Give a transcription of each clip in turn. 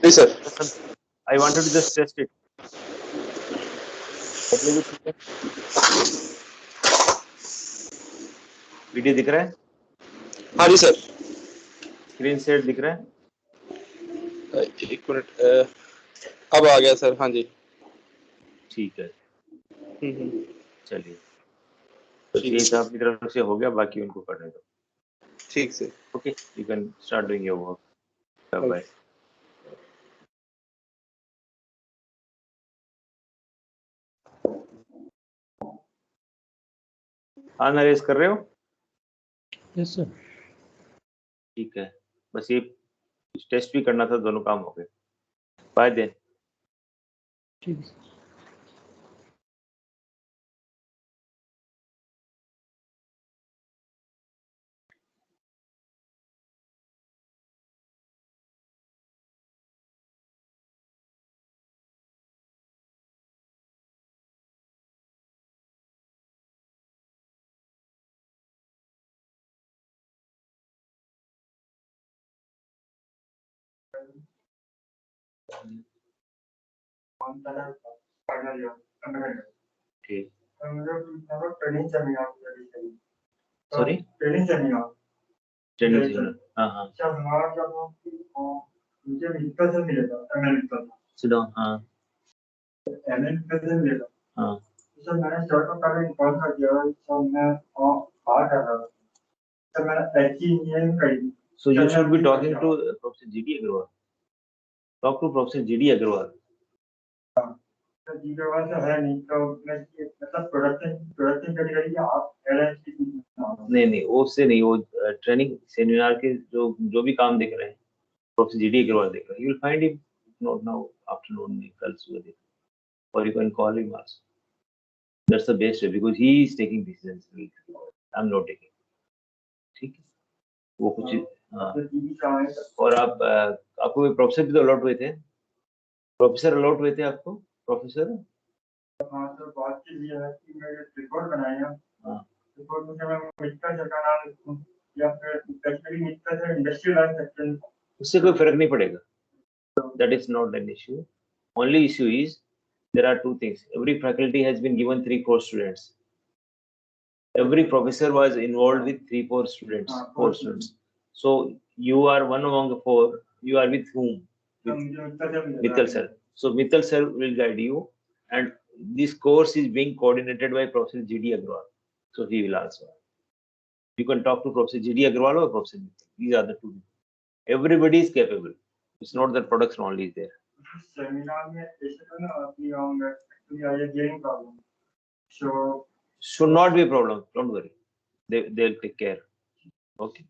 Yes, sir. I wanted to just test it. Video दिख रहा है? हाँ जी सर। स्क्रीन शेयर दिख रहा है? एक मिनट, अब आ गया सर। हाँ जी, ठीक है, चलिए। तो ठीक ये है, अपनी तरफ से हो गया, बाकी उनको करने दो। ठीक sir. Okay, you can start doing your work. Bye. हाँ, नरेश कर रहे हो? Yes sir. ठीक है, बस ये टेस्ट भी करना था, दोनों काम हो गए। Bye then. ठीक है। ठीक, training sorry, seminar training seminar. हाँ हाँ, मुझे मिलता मिलेगा सिट डाउन। हाँ मिलेगा। हाँ, सर मैंने शर्ट को पहले इन्फॉर्म कर दिया, सर मैं बाहर कर रहा था, सर मैंने एचई इंजीनियरिंग करी। so you should be talking to Professor GD Agarwal. Talk to Professor GD Agarwal. Sir ji के पास है नहीं, तो मैं मतलब प्रोडक्शन कैटेगरी आप एलएनसी नहीं, वो उससे नहीं, वो ट्रेनिंग सेमिनार के जो भी काम देख रहे हैं, प्रोफेसर GD अग्रवाल देख रहे हैं। You will find him not now, afternoon में, कल सुबह देख, और you can call him also. That's the best way, because he is taking decisions, I am not taking. ठीक है, वो कुछ और आप आपको प्रोफेसर भी तो अलॉट हुए थे, प्रोफेसर अलॉट हुए थे आपको, प्रोफेसर। हाँ तो बात की ये है कि मैं रिपोर्ट बनाया। हाँ, रिपोर्ट में मैं मिक्सर जगह लिखूं या फिर स्पेशली मिक्सर से इंडस्ट्रियल सेक्शन, उससे कोई फर्क नहीं पड़ेगा। That is not an issue. Only issue is there are two things. Every faculty has been given 3 core students. Every professor was involved with 3-4 students, 4 students. So you are one among the 4. You are with whom? With Mittal sir. So Mittal sir will guide you, and this course is being coordinated by Professor GD Agarwal. So he will also. You can talk to Professor GD Agarwal or Professor Mittal. These are the two. Everybody is capable. It's not that production only is there. Seminar में ऐसे तो ना कि हम actually I getting problem, so Should not be a problem. Don't worry. They'll take care. Okay.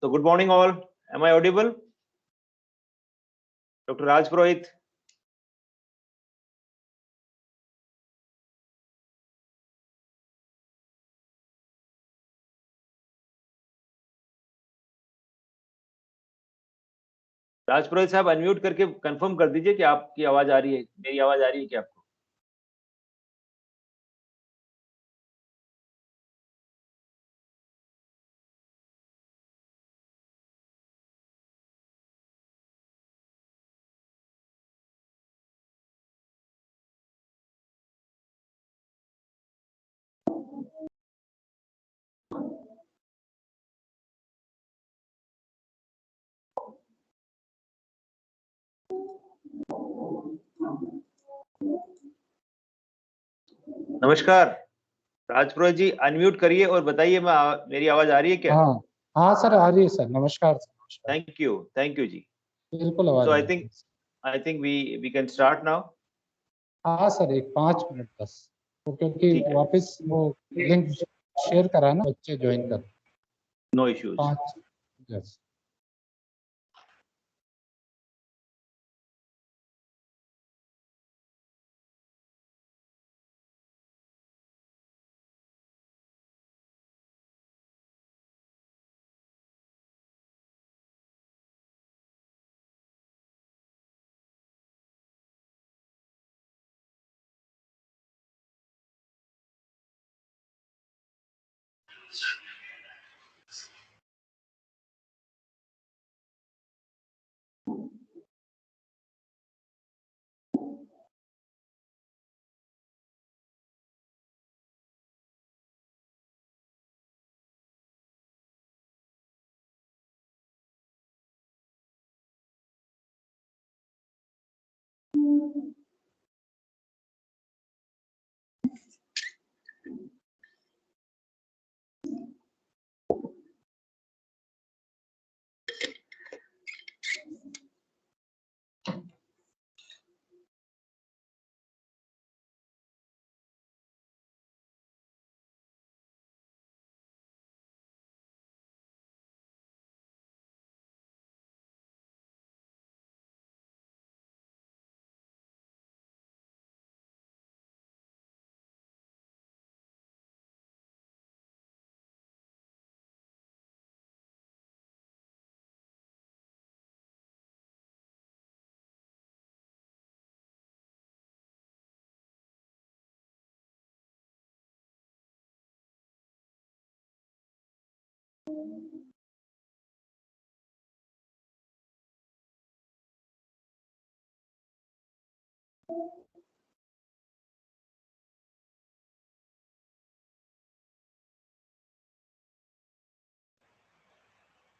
So good morning all. Am I audible? Dr. Raj Purohit. Raj Purohit साहब unmute करके confirm कर दीजिए कि आपकी आवाज आ रही है, मेरी आवाज आ रही है क्या आपको? नमस्कार राज पुरोहित जी, अनम्यूट करिए और बताइए मेरी आवाज आ रही है क्या? हाँ हाँ सर, आ रही है सर। नमस्कार सर। थैंक यू जी। बिल्कुल आवाज So आ I रही है। think we can start now. हाँ सर, एक 5 मिनट बस, तो क्योंकि ठीक है। वापस वो लिंक शेयर करा ना, बच्चे ज्वाइन कर। No issues. 5 yes.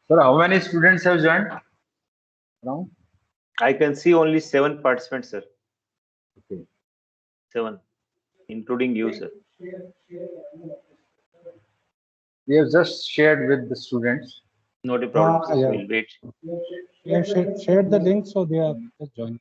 Sir, how many students have joined? Around? I can see only 7 participants, sir. Okay. 7, including you, sir. We have just shared with the students. Not a problem, sir. yeah. We'll wait. We have shared the link, so they are just joining.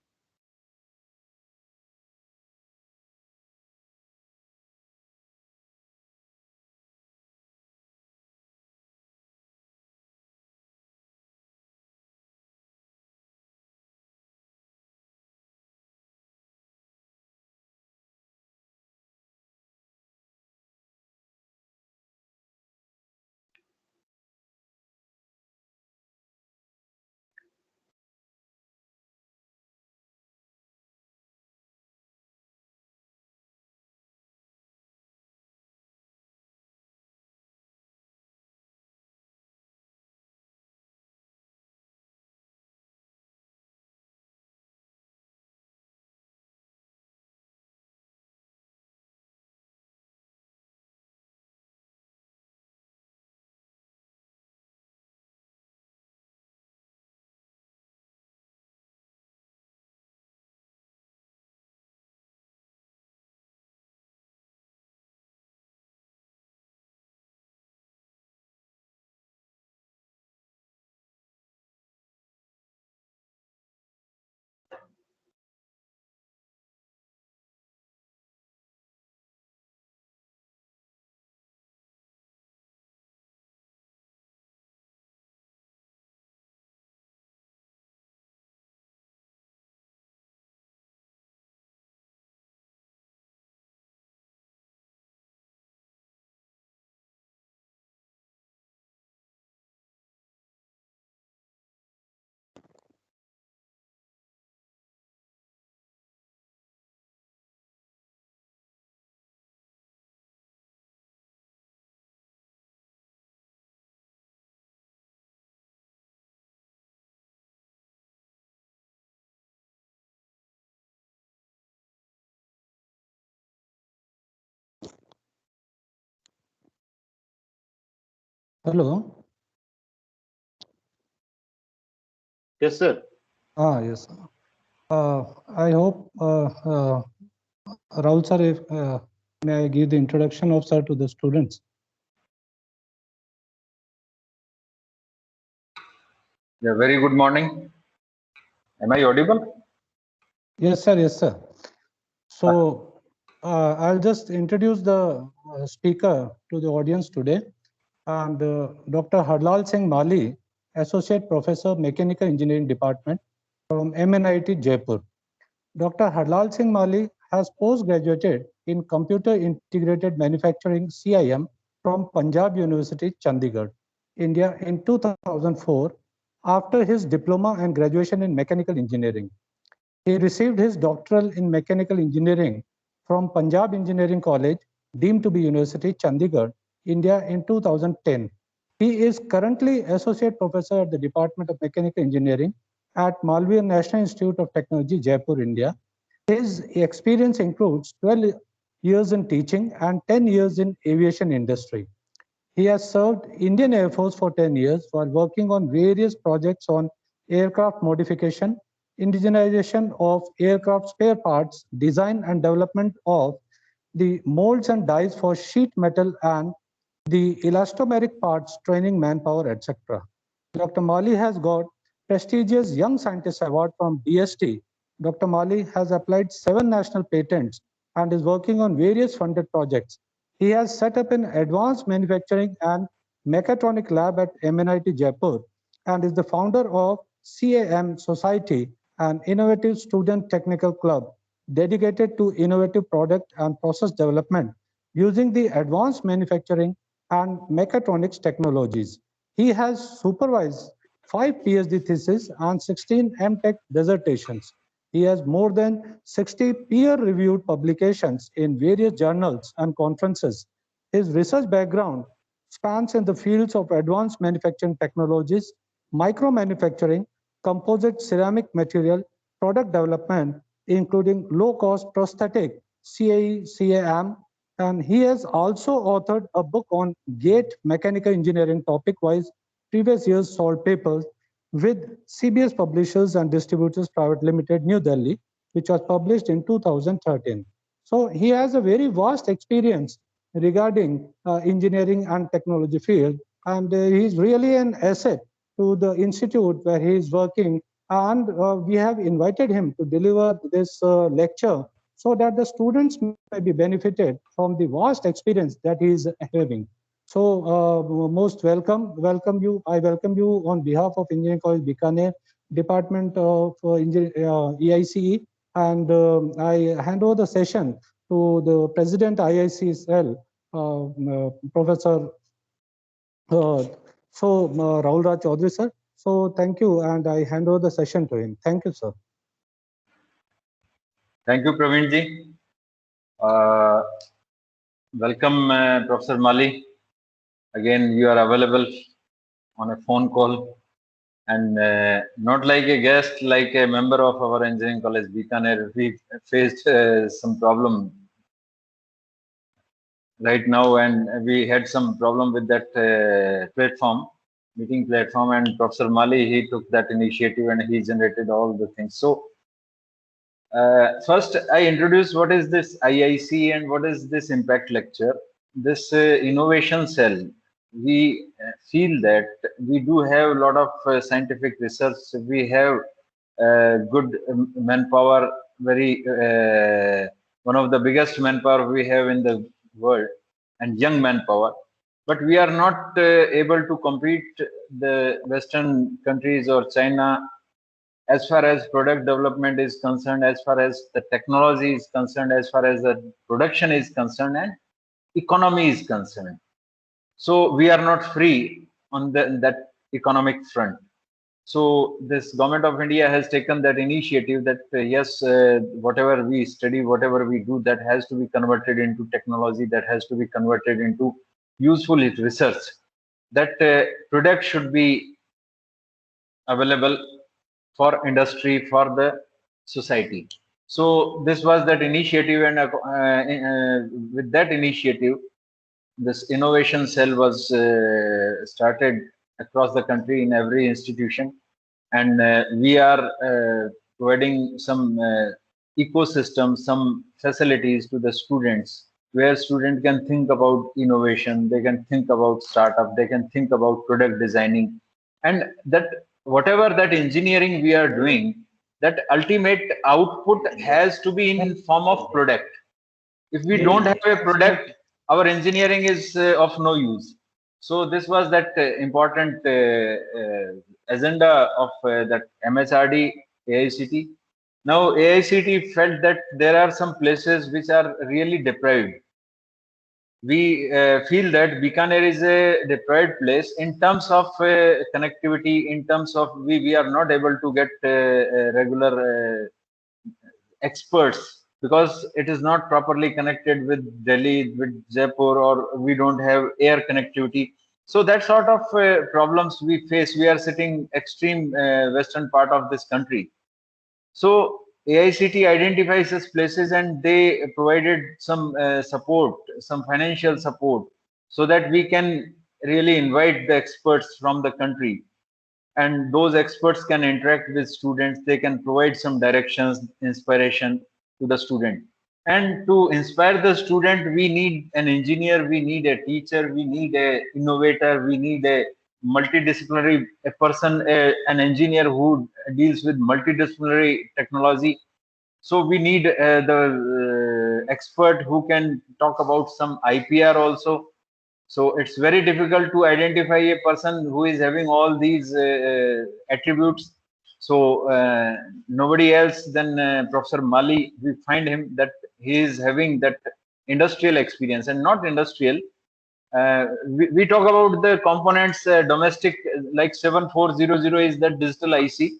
Hello. Yes, sir. Yes. I hope Rahul sir, if, may I give the introduction of sir to the students? Yeah, very good morning. Am I audible? Yes, sir. Yes, sir. So I'll just introduce the speaker to the audience today. And Dr. Harlal Singh Mali, Associate Professor, Mechanical Engineering Department from MNIT Jaipur. Dr. Harlal Singh Mali has post-graduated in Computer Integrated Manufacturing CIM from Punjab University, Chandigarh, India in 2004 after his diploma and graduation in mechanical engineering. He received his doctoral in mechanical engineering from Punjab Engineering College, deemed to be University, Chandigarh, India in 2010. He is currently Associate Professor at the Department of Mechanical Engineering at Malviya National Institute of Technology, Jaipur, India. His experience includes 12 years in teaching and 10 years in aviation industry. He has served Indian Air Force for 10 years while working on various projects on aircraft modification, indigenization of aircraft spare parts, design and development of the molds and dies for sheet metal and the elastomeric parts, training manpower, etc. Dr. Mali has got prestigious Young Scientist Award from DST. Dr. Mali has applied 7 national patents and is working on various funded projects. He has set up an advanced manufacturing and mechatronic lab at MNIT Jaipur and is the founder of CAM Society, an innovative student technical club dedicated to innovative product and process development using the advanced manufacturing and mechatronics technologies. He has supervised 5 PhD theses and 16 MTech dissertations. He has more than 60 peer-reviewed publications in various journals and conferences. His research background spans in the fields of advanced manufacturing technologies, micro-manufacturing, composite ceramic material, product development, including low-cost prosthetic, CAE, CAM, and he has also authored a book on gate mechanical engineering topic-wise previous year's solved papers with CBS Publishers and Distributors Private Limited, New Delhi, which was published in 2013. So he has a very vast experience regarding engineering and technology field, and he's really an asset to the institute where he is working, and we have invited him to deliver this lecture so that the students may be benefited from the vast experience that he is having. So most welcome you. I welcome you on behalf of Engineering College Bikaner, Department of EICE, and I hand over the session to the President IICSL, Professor Rahul Raj Chaudhary, sir. So thank you, and I hand over the session to him. Thank you, sir. Thank you, Praveen ji. Welcome, Professor Mali. Again, you are available on a phone call, and not like a guest, like a member of our Engineering College Bikaner. We faced some problem right now, and we had some problem with that meeting platform, and Professor Mali, he took that initiative and he generated all the things. So first I introduce what is this IIC and what is this impact lecture. This innovation cell, we feel that we do have a lot of scientific research. We have good manpower, very one of the biggest manpower we have in the world, and young manpower, but we are not able to compete the Western countries or China as far as product development is concerned, as far as the technology is concerned, as far as the production is concerned, and economy is concerned. So we are not free on that economic front. So this Government of India has taken that initiative that yes, whatever we study, whatever we do, that has to be converted into technology, that has to be converted into useful research. That product should be available for industry, for the society. So this was that initiative, and with that initiative, this innovation cell was started across the country in every institution, and we are providing some ecosystem, some facilities to the students, where students can think about innovation, they can think about startup, they can think about product designing, and that whatever that engineering we are doing, that ultimate output has to be in form of product. If we don't have a product, our engineering is of no use. So this was that important agenda of that MHRD AICT. Now AICT felt that there are some places which are really deprived. We feel that Bikaner is a deprived place in terms of connectivity, in terms of we are not able to get regular experts, because it is not properly connected with Delhi, with Jaipur, or we don't have air connectivity. So that sort of problems we face. We are sitting extreme western part of this country. So AICT identifies such places, and they provided some support, some financial support, so that we can really invite the experts from the country, and those experts can interact with students. They can provide some directions, inspiration to the student. And to inspire the student, we need an engineer, we need a teacher, we need a innovator, we need a multidisciplinary person, an engineer who deals with multidisciplinary technology. So we need the expert who can talk about some IPR also. So it's very difficult to identify a person who is having all these attributes. So nobody else than Professor Mali, we find him that he is having that industrial experience, and not industrial. We talk about the components domestic, like 7400 is that digital IC.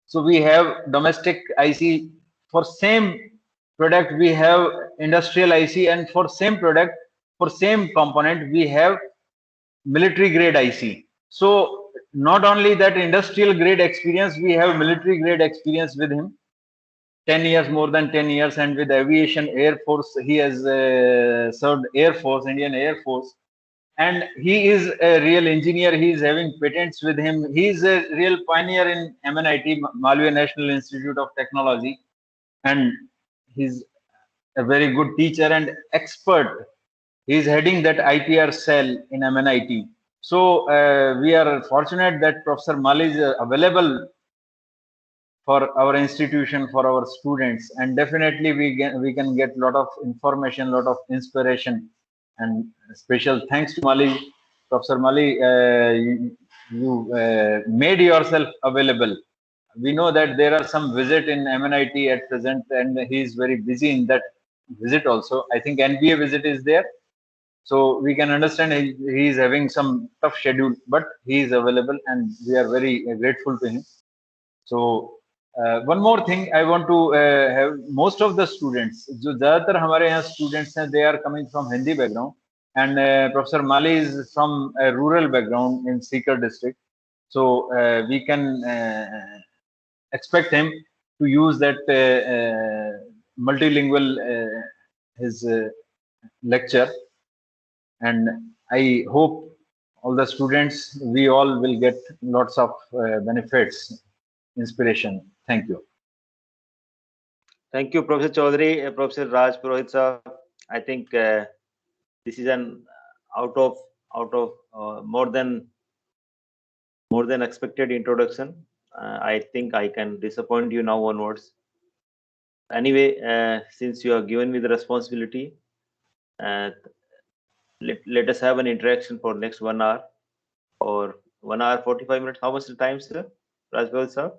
So we have domestic IC for same product, we have industrial IC, and for same product, for same component, we have military grade IC. So not only that industrial grade experience, we have military grade experience with him. 10 years, more than 10 years, and with aviation, Air Force, he has served Air Force, Indian Air Force, and he is a real engineer. He is having patents with him. He is a real pioneer in MNIT, Malviya National Institute of Technology, and he's a very good teacher and expert. He is heading that IPR cell in MNIT. So we are fortunate that Professor Mali is available for our institution, for our students, and definitely we can get a lot of information, lot of inspiration, and special thanks to Mali, Professor Mali. You made yourself available. We know that there are some visit in MNIT at present, and he is very busy in that visit also. I think NBA visit is there, so we can understand he is having some tough schedule, but he is available, and we are very grateful to him. So one more thing I want to have, most of the students, जो ज़्यादातर हमारे यहाँ students हैं, they are coming from Hindi background, and Professor Mali is from a rural background in Sikar district, so we can expect him to use that multilingual his lecture, and I hope all the students, we all will get lots of benefits, inspiration. Thank you. Thank you, Professor Chaudhary, Professor Raj Purohit sir. I think this is an out of more than expected introduction. I think I can disappoint you now onwards. Anyway, since you have given me the responsibility, let us have an interaction for next 1 hour or 1 hour 45 minutes. How much time, sir? Raj Purohit sir?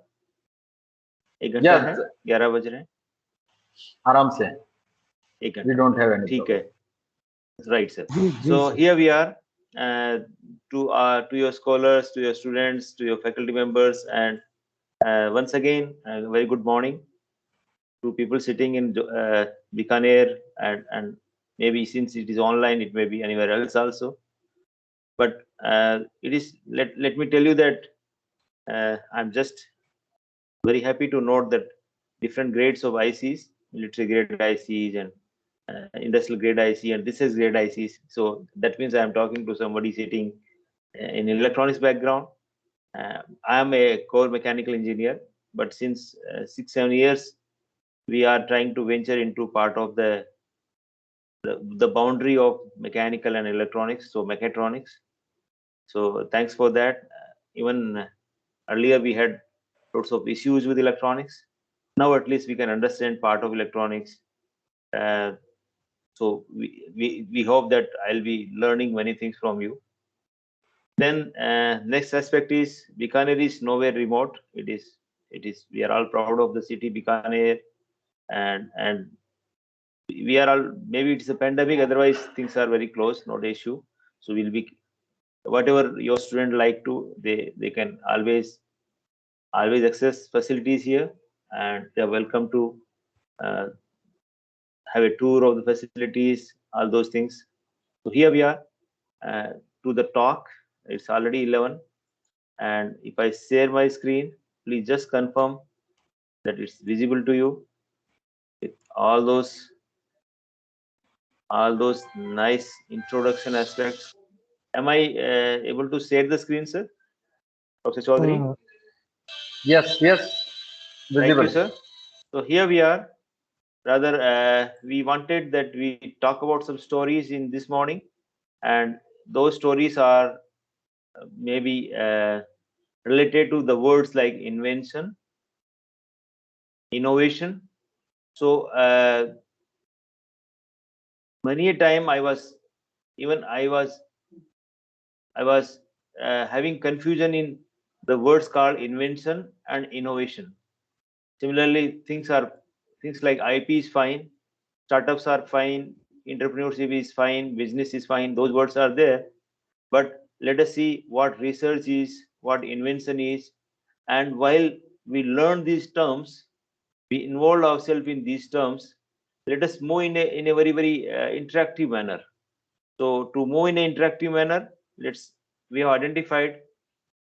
1 घंटा है, 11 बज रहे हैं. आराम से. 1 घंटा. We don't have any ठीक है. Right, sir. Ji, So sir. here we are to your scholars, to your students, to your faculty members, and once again, very good morning to people sitting in Bikaner, and maybe since it is online, it may be anywhere else also. But it is. Let me tell you that I'm just very happy to note that different grades of ICs, military grade ICs and industrial grade IC, and this is grade ICs. So that means I am talking to somebody sitting in electronics background. I am a core mechanical engineer, but since 6-7 years, we are trying to venture into part of the boundary of mechanical and electronics, so mechatronics. So thanks for that. Even earlier we had lots of issues with electronics. Now at least we can understand part of electronics. So we hope that I'll be learning many things from you. Then next aspect is Bikaner is nowhere remote. It is we are all proud of the city Bikaner, and we are all, maybe it's a pandemic, otherwise things are very close, not an issue. So we'll be, whatever your student like to, they can always access facilities here, and they're welcome to have a tour of the facilities, all those things. So here we are to the talk. It's already 11, and if I share my screen, please just confirm that it's visible to you with all those nice introduction aspects. Am I able to share the screen, sir? Professor Chaudhary? Yes, yes. Thank Visible. you, sir. So here we are. Rather, we wanted that we talk about some stories in this morning, and those stories are maybe related to the words like invention, innovation. So many a time I was having confusion in the words called invention and innovation. Similarly, things like IP is fine, startups are fine, entrepreneurship is fine, business is fine. Those words are there, but let us see what research is, what invention is, and while we learn these terms, we involve ourselves in these terms. Let us move in a very interactive manner. So to move in an interactive manner, let's we have identified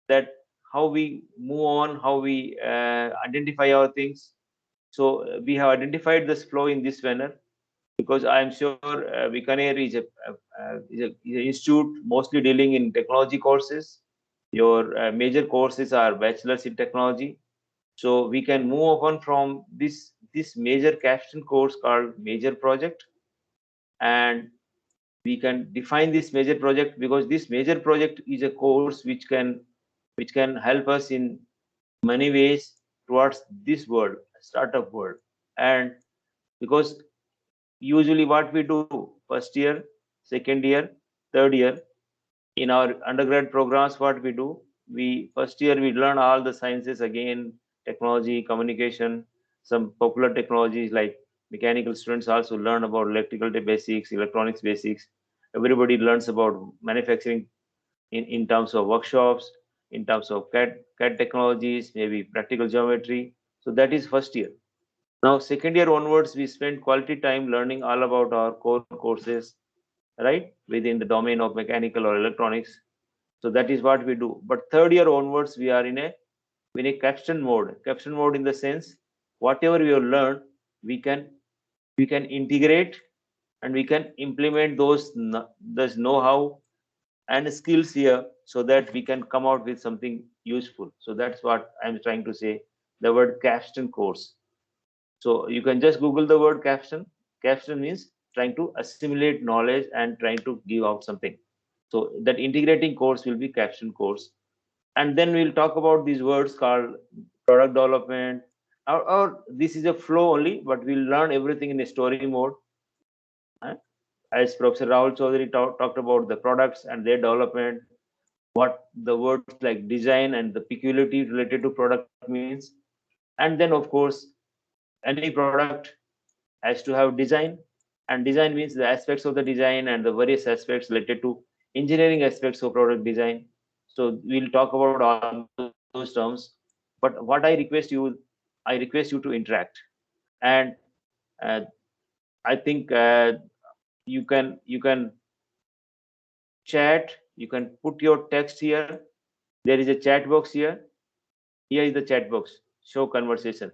that how we move on, how we identify our things. So we have identified this flow in this manner, because I am sure Bikaner is an institute mostly dealing in technology courses. Your major courses are bachelors in technology. So we can move on from this major capstone course called major project, and we can define this major project, because this major project is a course which can help us in many ways towards this world, startup world. And because usually what we do, first year, second year, third year, in our undergrad programs, what we do, we first year we learn all the sciences again, technology, communication, some popular technologies like mechanical students also learn about electrical basics, electronics basics. Everybody learns about manufacturing in terms of workshops, in terms of CAD technologies, maybe practical geometry. So that is first year. Now second year onwards, we spend quality time learning all about our core courses, right, within the domain of mechanical or electronics. So that is what we do. But third year onwards, we are in a capstone mode. Capstone mode in the sense, whatever we have learned, we can integrate and we can implement those know-how and skills here, so that we can come out with something useful. So that's what I'm trying to say, the word capstone course. So you can just Google the word capstone. Capstone means trying to assimilate knowledge and trying to give out something. So that integrating course will be capstone course. And then we'll talk about these words called product development, or this is a flow only, but we'll learn everything in a story mode. As Professor Rahul Chaudhary talked about the products and their development, what the words like design and the peculiarity related to product means. And then of course, any product has to have design, and design means the aspects of the design and the various aspects related to engineering aspects of product design. So we'll talk about all those terms. But what I request you to interact. And I think you can chat, you can put your text here. There is a chat box here. Here is the chat box, show conversation.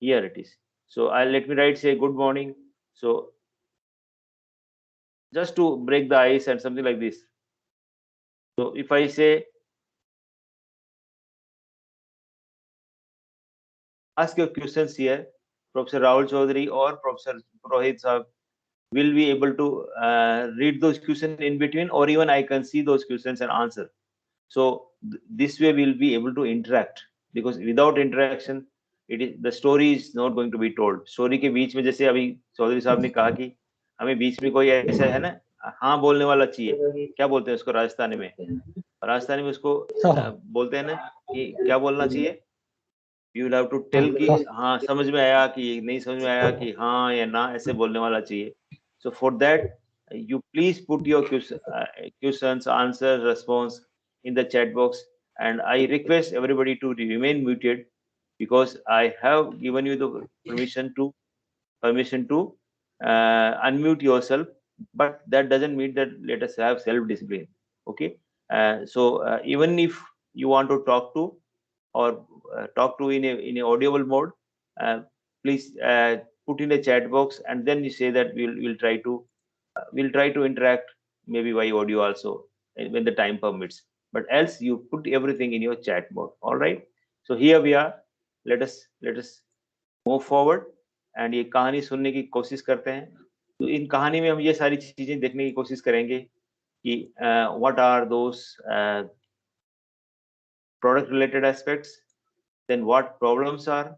Here it is. So let me write, say good morning. So just to break the ice and something like this. So if I say, ask your questions here, Professor Rahul Chaudhary or Professor Purohit Sahab will be able to read those questions in between, or even I can see those questions and answer. So this way we'll be able to interact, because without interaction, the story is not going to be told. Story के बीच में, जैसे अभी चौधरी साहब ने कहा कि हमें बीच में कोई ऐसा है ना, हाँ बोलने वाला चाहिए, क्या बोलते हैं उसको राजस्थानी में उसको बोलते हैं ना कि क्या बोलना चाहिए, you will have to tell कि हाँ समझ में आया कि नहीं समझ में आया, कि हाँ या ना, ऐसे बोलने वाला चाहिए. So for that, you please put your questions, answers, response in the chat box, and I request everybody to remain muted, because I have given you the permission to unmute yourself, but that doesn't mean that let us have self-discipline. Okay, so even if you want to talk to, or talk to in a audible mode, please put in a chat box, and then you say that we'll try to interact, maybe by audio also when the time permits. But else you put everything in your chat mode. All right. So here we are. Let us move forward. And ये कहानी सुनने की कोशिश करते हैं. तो इन कहानी में हम ये सारी चीजें देखने की कोशिश करेंगे कि what are those product related aspects, then what problems are,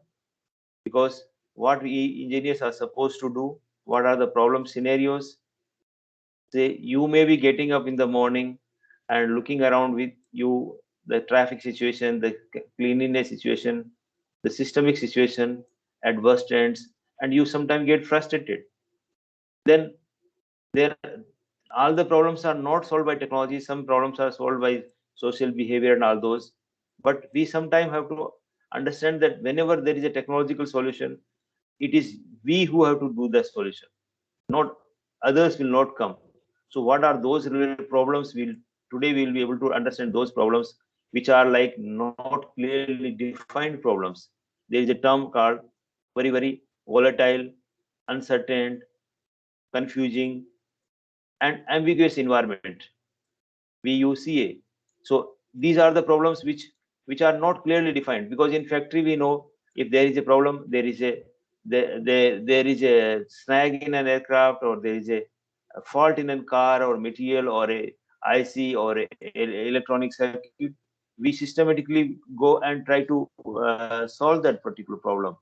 because what we engineers are supposed to do, what are the problem scenarios. Say you may be getting up in the morning and looking around with you, the traffic situation, the cleanliness situation, the systemic situation, adverse trends, and you sometimes get frustrated. Then all the problems are not solved by technology. Some problems are solved by social behavior and all those. But we sometimes have to understand that whenever there is a technological solution, it is we who have to do the solution, not others will not come. So what are those related problems? We'll today we will be able to understand those problems which are like not clearly defined problems. There is a term called very volatile, uncertain, confusing, and ambiguous environment, VUCA. So these are the problems which are not clearly defined, because in factory we know if there is a problem, there is a snag in an aircraft, or there is a fault in a car or material or a IC or a electronic circuit. We systematically go and try to solve that particular problem.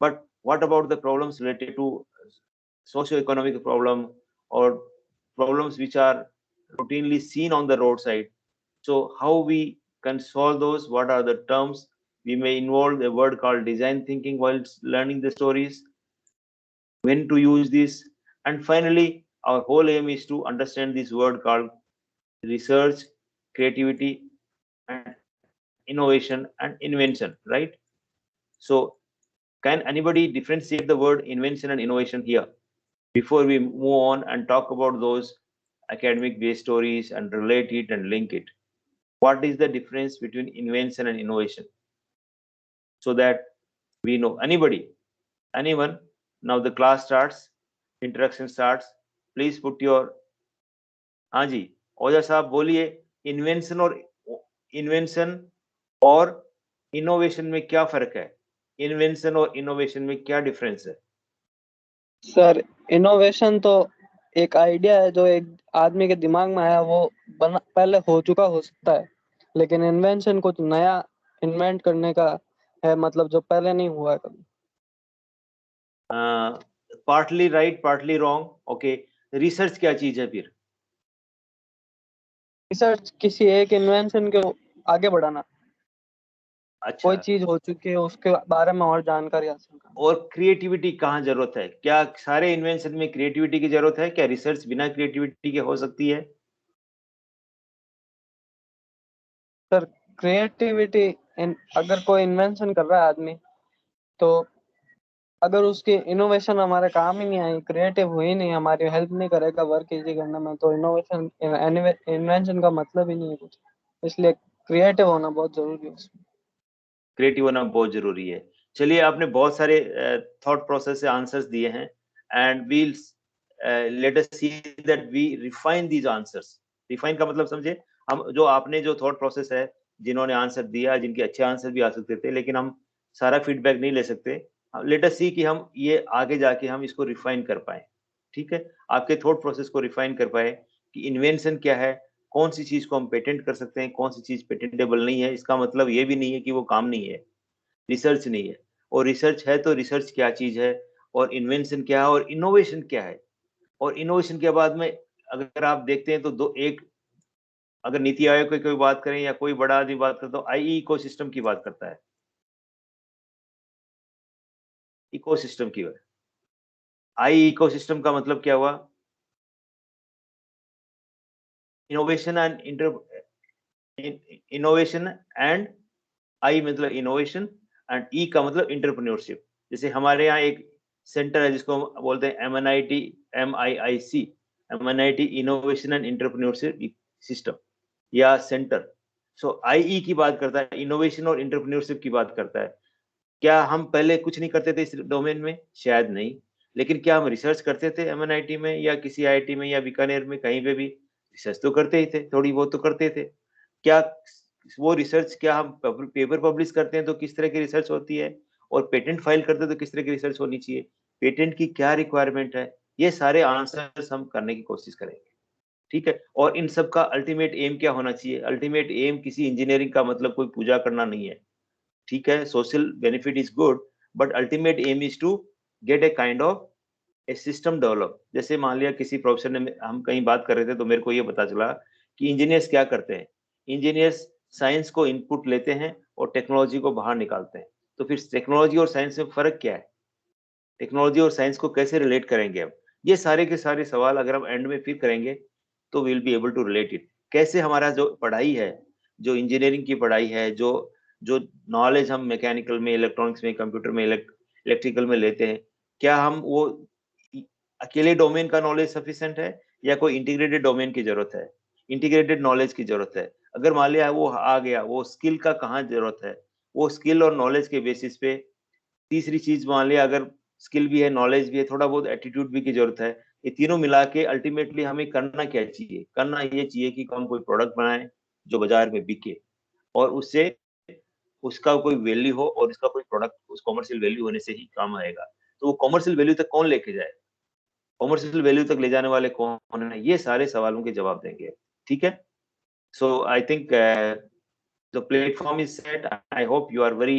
But what about the problems related to socio-economic problem or problems which are routinely seen on the roadside? So how we can solve those? What are the terms? We may involve a word called design thinking while learning the stories, when to use this, and finally our whole aim is to understand this word called research, creativity, and innovation and invention, right? So can anybody differentiate the word invention and innovation here before we move on and talk about those academic based stories and relate it and link it? What is the difference between invention and innovation, so that we know? Anybody? Anyone? Now the class starts, interaction starts. Please put your, हाँ जी, ओझा साहब बोलिए, invention और innovation में क्या फर्क है? Invention और innovation में क्या डिफरेंस है? सर, इनोवेशन तो एक आइडिया है जो एक आदमी के दिमाग में आया, वो पहले हो चुका हो सकता है, लेकिन इन्वेंशन कुछ नया इन्वेंट करने का है, मतलब जो पहले नहीं हुआ है कभी। Partly right, partly wrong. Okay, research क्या चीज है फिर? रिसर्च किसी एक इन्वेंशन को आगे बढ़ाना। अच्छा, कोई चीज हो चुकी है उसके बारे में और जानकारी हासिल करना। और क्रिएटिविटी कहाँ जरूरत है? क्या सारे इन्वेंशन में क्रिएटिविटी की जरूरत है? क्या रिसर्च बिना क्रिएटिविटी के हो सकती है? सर, क्रिएटिविटी अगर कोई इन्वेंशन कर रहा है आदमी, तो अगर उसकी इनोवेशन हमारे काम ही नहीं आई, क्रिएटिव हुई नहीं, हमारी हेल्प नहीं करेगा वर्क इजी करने में, तो इनोवेशन इन्वेंशन का मतलब ही नहीं है कुछ। इसलिए क्रिएटिव होना बहुत जरूरी है उसमें। क्रिएटिव होना बहुत जरूरी है। चलिए, आपने बहुत सारे थॉट प्रोसेस से आंसर्स दिए हैं, and we'll let us see that we refine these answers. Refine का मतलब समझे, हम जो आपने जो थॉट प्रोसेस है, जिन्होंने आंसर दिया, जिनके अच्छे आंसर भी आ सकते थे, लेकिन हम सारा फीडबैक नहीं ले सकते। लेट अस सी कि हम ये आगे जाके हम इसको रिफाइन कर पाए। ठीक है, आपके थॉट प्रोसेस को रिफाइन कर पाए कि इन्वेंशन क्या है, कौन सी चीज को हम पेटेंट कर सकते हैं, कौन सी चीज पेटेंटेबल नहीं है। इसका मतलब ये भी नहीं है कि वो काम नहीं है, रिसर्च नहीं है। और रिसर्च है तो रिसर्च क्या चीज है, और इन्वेंशन क्या है, और इनोवेशन क्या है। और इनोवेशन के बाद में अगर आप देखते हैं तो अगर नीति आयोग की कोई बात करें या कोई बड़ा आदमी बात करता है, तो आई इकोसिस्टम की बात करता है। इकोसिस्टम की बात, आई इकोसिस्टम का मतलब क्या हुआ? इनोवेशन एंड आई मतलब इनोवेशन, एंड ई का मतलब एंटरप्रेन्योरशिप। जैसे हमारे यहाँ एक सेंटर है जिसको हम बोलते हैं MNIT MNIT innovation and entrepreneurship system या सेंटर। सो IE की बात करता है, इनोवेशन और एंटरप्रेन्योरशिप की बात करता है। क्या हम पहले कुछ नहीं करते थे इस डोमेन में? शायद नहीं, लेकिन क्या हम रिसर्च करते थे MNIT में या किसी IIT में या बीकानेर में? कहीं पे भी रिसर्च तो करते ही थे, थोड़ी बहुत तो करते थे। क्या वो रिसर्च, क्या हम पेपर पब्लिश करते हैं तो किस तरह की रिसर्च होती है, और पेटेंट फाइल करते हैं तो किस तरह की रिसर्च होनी चाहिए, पेटेंट की क्या रिक्वायरमेंट है, ये सारे आंसर्स हम करने की कोशिश करेंगे। ठीक है, और इन सब का अल्टीमेट एम क्या होना चाहिए? अल्टीमेट एम किसी इंजीनियरिंग का मतलब कोई पूजा करना नहीं है। ठीक है, social benefit is good, but ultimate aim is to get a kind of a system develop. जैसे मान लिया किसी प्रोफेसर ने, हम कहीं बात कर रहे थे तो मेरे को ये पता चला कि इंजीनियर्स क्या करते हैं। इंजीनियर्स साइंस को इनपुट लेते हैं और टेक्नोलॉजी को बाहर निकालते हैं। तो फिर टेक्नोलॉजी और साइंस में फर्क क्या है? टेक्नोलॉजी और साइंस को कैसे रिलेट करेंगे? अब ये सारे के सारे सवाल अगर हम एंड में फिर करेंगे तो will be able to relate it. कैसे हमारा जो पढ़ाई है, जो इंजीनियरिंग की पढ़ाई है, जो नॉलेज हम मैकेनिकल में, इलेक्ट्रॉनिक्स में, कंप्यूटर में, इलेक्ट्रिकल में लेते हैं, क्या हम वो अकेले डोमेन का नॉलेज सफिशिएंट है या कोई इंटीग्रेटेड डोमेन की जरूरत है? इंटीग्रेटेड नॉलेज की जरूरत है। अगर मान लिया वो आ गया, वो स्किल का कहाँ जरूरत है, वो स्किल और नॉलेज के बेसिस पे तीसरी चीज मान लिया अगर स्किल भी है, नॉलेज भी है, थोड़ा बहुत एटीट्यूड भी की जरूरत है, ये तीनों मिला के अल्टीमेटली हमें करना क्या चाहिए? करना ये चाहिए कि हम कोई प्रोडक्ट बनाएं जो बाजार में बिके और उससे उसका कोई वैल्यू हो और इसका कोई प्रोडक्ट उस कॉमर्शियल वैल्यू होने से ही काम आएगा। तो वो कॉमर्शियल वैल्यू तक कौन लेके जाए, कॉमर्शियल वैल्यू तक ले जाने वाले कौन है, ये सारे सवालों के जवाब देंगे। ठीक है, so I think the platform is set. I hope you are very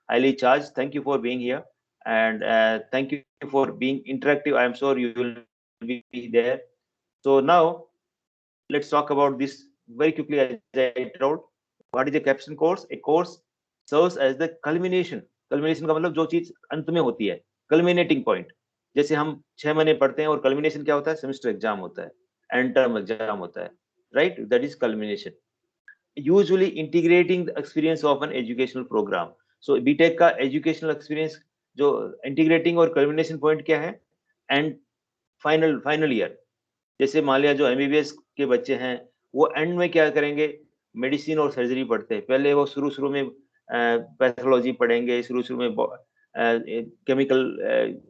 highly charged. Thank you for being here, and thank you for being interactive. I am sure you will be there. So now let's talk about this very quickly. As I told, what is a capstone course? A course serves as the culmination. Culmination का मतलब जो चीज अंत में होती है, culminating point. जैसे हम 6 महीने पढ़ते हैं और culmination क्या होता है? सेमेस्टर एग्जाम होता है, एंड टर्म एग्जाम होता है, right? That is culmination. Usually integrating the experience of an educational program. So BTech का educational experience जो integrating और culmination point क्या है? And final year. जैसे मान लिया जो MBBS के बच्चे हैं वो एंड में क्या करेंगे? मेडिसिन और सर्जरी पढ़ते हैं। पहले वो शुरू में पैथोलॉजी पढ़ेंगे, शुरू में केमिकल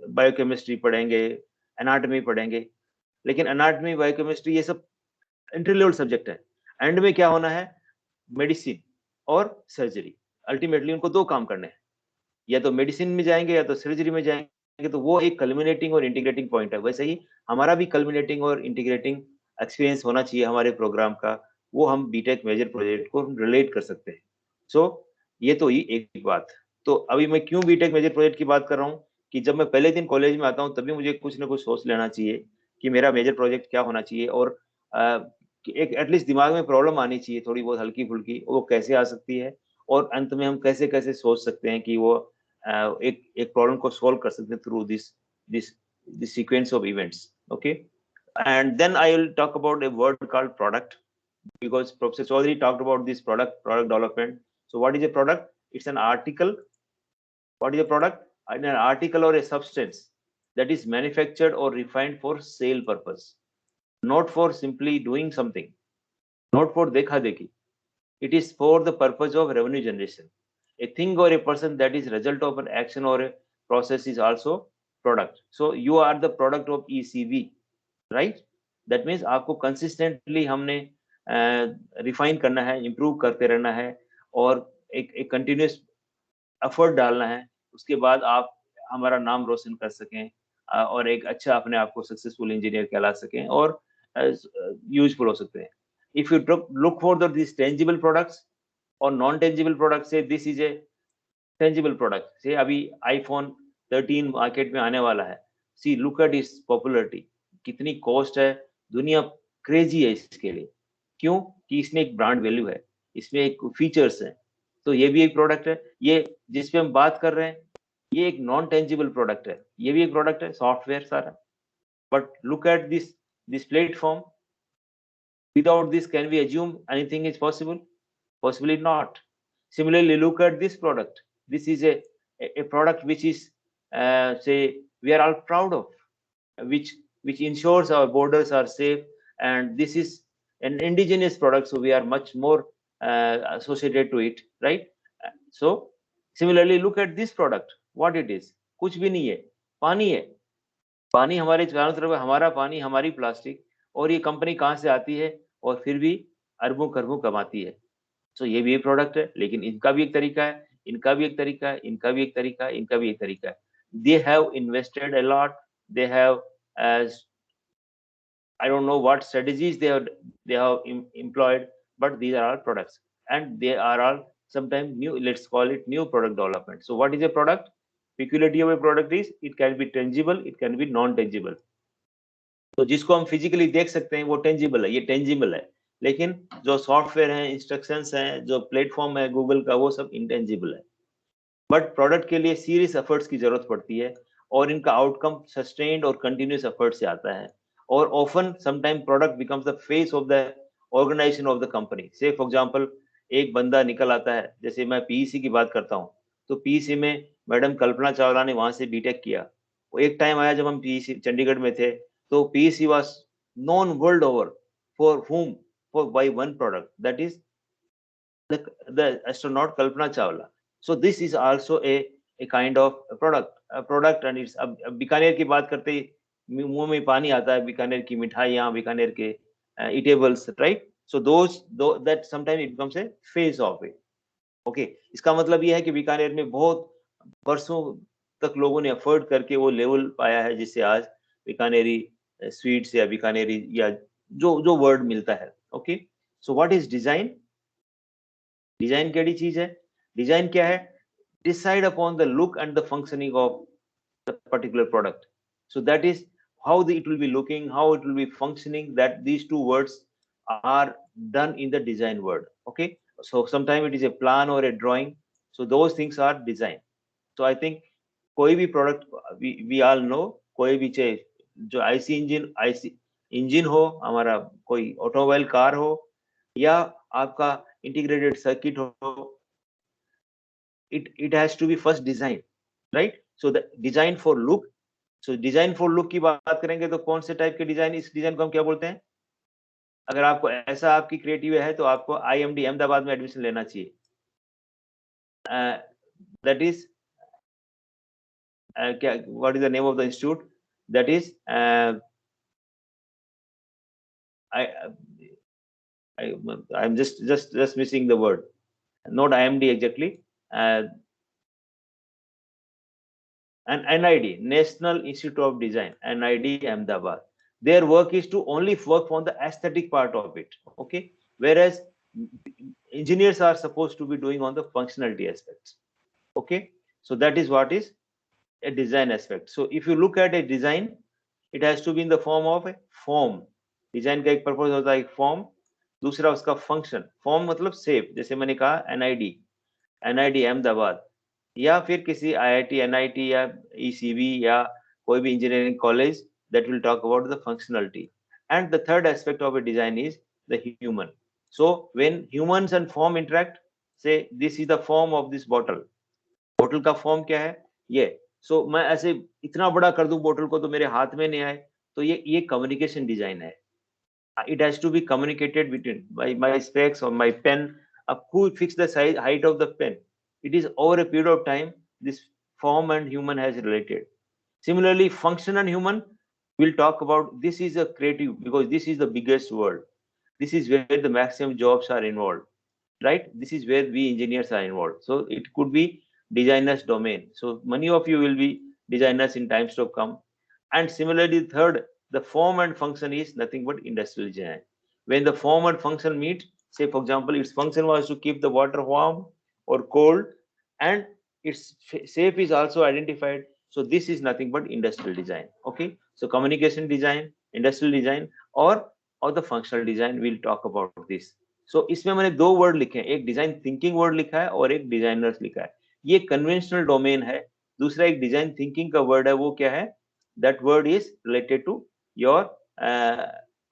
बायोकेमिस्ट्री पढ़ेंगे, एनाटॉमी पढ़ेंगे, लेकिन एनाटॉमी बायोकेमिस्ट्री ये सब एंट्री लेवल सब्जेक्ट है। एंड में क्या होना है? मेडिसिन और सर्जरी। अल्टीमेटली उनको 2 काम करने हैं, या तो मेडिसिन में जाएंगे या तो सर्जरी में जाएंगे। तो वो एक कल्मिनेटिंग और इंटीग्रेटिंग पॉइंट है। वैसे ही हमारा भी कल्मिनेटिंग और इंटीग्रेटिंग एक्सपीरियंस होना चाहिए हमारे प्रोग्राम का, वो हम बीटेक मेजर प्रोजेक्ट को रिलेट कर सकते हैं। सो ये तो ही एक बात। तो अभी मैं क्यों बीटेक मेजर प्रोजेक्ट की बात कर रहा हूँ कि जब मैं पहले दिन कॉलेज में आता हूँ तभी मुझे कुछ ना कुछ सोच लेना चाहिए कि मेरा मेजर प्रोजेक्ट क्या होना चाहिए, और एक एटलीस्ट दिमाग में प्रॉब्लम आनी चाहिए थोड़ी बहुत हल्की फुल्की, वो कैसे आ सकती है और अंत में हम कैसे कैसे सोच सकते हैं कि वो एक प्रॉब्लम को सॉल्व कर सकते हैं through this sequence of events. Okay, and then I will talk about a word called product, because Professor Chaudhary talked about this product development. So what is a product? It's an article. What is a product? An article or a substance that is manufactured or refined for sale purpose, not for simply doing something, not for dekha dekhi. It is for the purpose of revenue generation. A thing or a person that is result of an action or a process is also product. So you are the product of ECV, right? That means आपको consistently हमने refine करना है, improve करते रहना है और एक continuous effort डालना है, उसके बाद आप हमारा नाम रोशन कर सकें और एक अच्छा अपने आप को सक्सेसफुल इंजीनियर कहला सकें और यूजफुल हो सकते हैं। If you look for this tangible products और नॉन टेंजिबल प्रोडक्ट्स, से this is a tangible product. से अभी iPhone 13 मार्केट में आने वाला है। See look at its popularity, कितनी कॉस्ट है, दुनिया क्रेजी है इसके लिए। क्यों? कि इसमें एक ब्रांड वैल्यू है, इसमें एक फीचर्स हैं। तो ये भी एक प्रोडक्ट है। ये जिस पे हम बात कर रहे हैं ये एक नॉन टेंजिबल प्रोडक्ट है, ये भी एक प्रोडक्ट है, सॉफ्टवेयर सारा। But look at this platform, without this can we assume anything is possible? Possibly not. Similarly, look at this product. This is a product which is say we are all proud of, which ensures our borders are safe, and this is an indigenous product, so we are much more associated to it, right? So similarly, look at this product, what it is. कुछ भी नहीं है, पानी है। पानी हमारे चारों तरफ है, हमारा पानी, हमारी प्लास्टिक, और ये कंपनी कहाँ से आती है और फिर भी अरबों खरबों कमाती है। सो ये भी एक प्रोडक्ट है, लेकिन इनका भी एक तरीका है, इनका भी एक तरीका है, इनका भी एक तरीका है, इनका भी एक तरीका है। They have invested a lot. They have, I don't know what strategies they have employed, but these are all products, and they are all sometimes new. Let's call it new product development. So what is a product? Peculiarity of a product is it can be tangible, it can be non-tangible. तो जिसको हम physically देख सकते हैं वो tangible है, ये tangible है। लेकिन जो सॉफ्टवेयर है, इंस्ट्रक्शंस हैं, जो प्लेटफॉर्म है गूगल का, वो सब इंटेंजिबल है। बट प्रोडक्ट के लिए सीरियस एफर्ट्स की जरूरत पड़ती है और इनका आउटकम सस्टेन्ड और कंटिन्यूस एफर्ट से आता है। और often sometime product becomes the face of the organisation of the company. Say for example एक बंदा निकल आता है, जैसे मैं पीईसी की बात करता हूँ, तो पीईसी में मैडम कल्पना चावला ने वहां से बीटेक किया। वो एक टाइम आया जब हम पीईसी चंडीगढ़ में थे, तो PEC was known world over for whom? by one product, that is the astronaut Kalpana Chawla. So this is also a kind of a product and it's अब बीकानेर की बात करते ही मुंह में पानी आता है, बीकानेर की मिठाइयाँ, बीकानेर के eatables, right? So those that sometimes it becomes a phase of it. Okay, इसका मतलब ये है कि बीकानेर में बहुत वर्षों तक लोगों ने एफर्ट करके वो लेवल पाया है जिससे आज बीकानेरी स्वीट्स या बीकानेरी या जो वर्ड मिलता है. Okay, so what is design? Design केड़ी चीज है? डिजाइन क्या है? Decide upon the look and the functioning of the particular product. So that is how it will be looking, how it will be functioning, that these two words are done in the design word. Okay, so sometimes it is a plan or a drawing, so those things are design. So I think कोई भी product we all know, कोई भी चाहे जो IC engine हो, हमारा कोई automobile car हो या आपका इंटीग्रेटेड सर्किट हो, it has to be first designed, right? So the design for look, so design for look की बात करेंगे तो कौन से टाइप के डिजाइन, इस डिजाइन को हम क्या बोलते हैं? अगर आपको ऐसा आपकी क्रिएटिव है तो आपको IMD अहमदाबाद में एडमिशन लेना चाहिए. That is what is the name of the institute? That is I'm just missing the word, not IMD exactly. And NID, National Institute of Design, NID Ahmedabad. Their work is to only work on the aesthetic part of it. Okay, whereas engineers are supposed to be doing on the functionality aspects. Okay, so that is what is a design aspect. So if you look at a design, it has to be in the form of a form. Design का एक purpose होता है एक form, दूसरा उसका function. Form मतलब shape, जैसे मैंने कहा NID अहमदाबाद या फिर किसी IIT, NIT या ECB या कोई भी engineering college that will talk about the functionality. And the third aspect of a design is the human. So when humans and form interact, say this is the form of this bottle. Bottle का form क्या है? ये. So मैं ऐसे इतना बड़ा कर दूं bottle को तो मेरे हाथ में नहीं आए, तो ये communication design है. It has to be communicated between my specs or my pen. Who fix the size, height of the pen? It is over a period of time this form and human has related. Similarly, function and human, we'll talk about. This is a creative because this is the biggest world. This is where the maximum jobs are involved, right? This is where we engineers are involved. So it could be designers domain. So many of you will be designers in times to come. And similarly, third, the form and function is nothing but industrial design. When the form and function meet, say for example, its function was to keep the water warm or cold, and its shape is also identified. So this is nothing but industrial design. Okay, so communication design, industrial design, or the functional design, we'll talk about this. So इसमें मैंने दो word लिखे हैं, एक design thinking word लिखा है और एक डिजाइनर्स लिखा है. ये कन्वेंशनल डोमेन है. दूसरा एक डिजाइन थिंकिंग का वर्ड है, वो क्या है? That word is related to your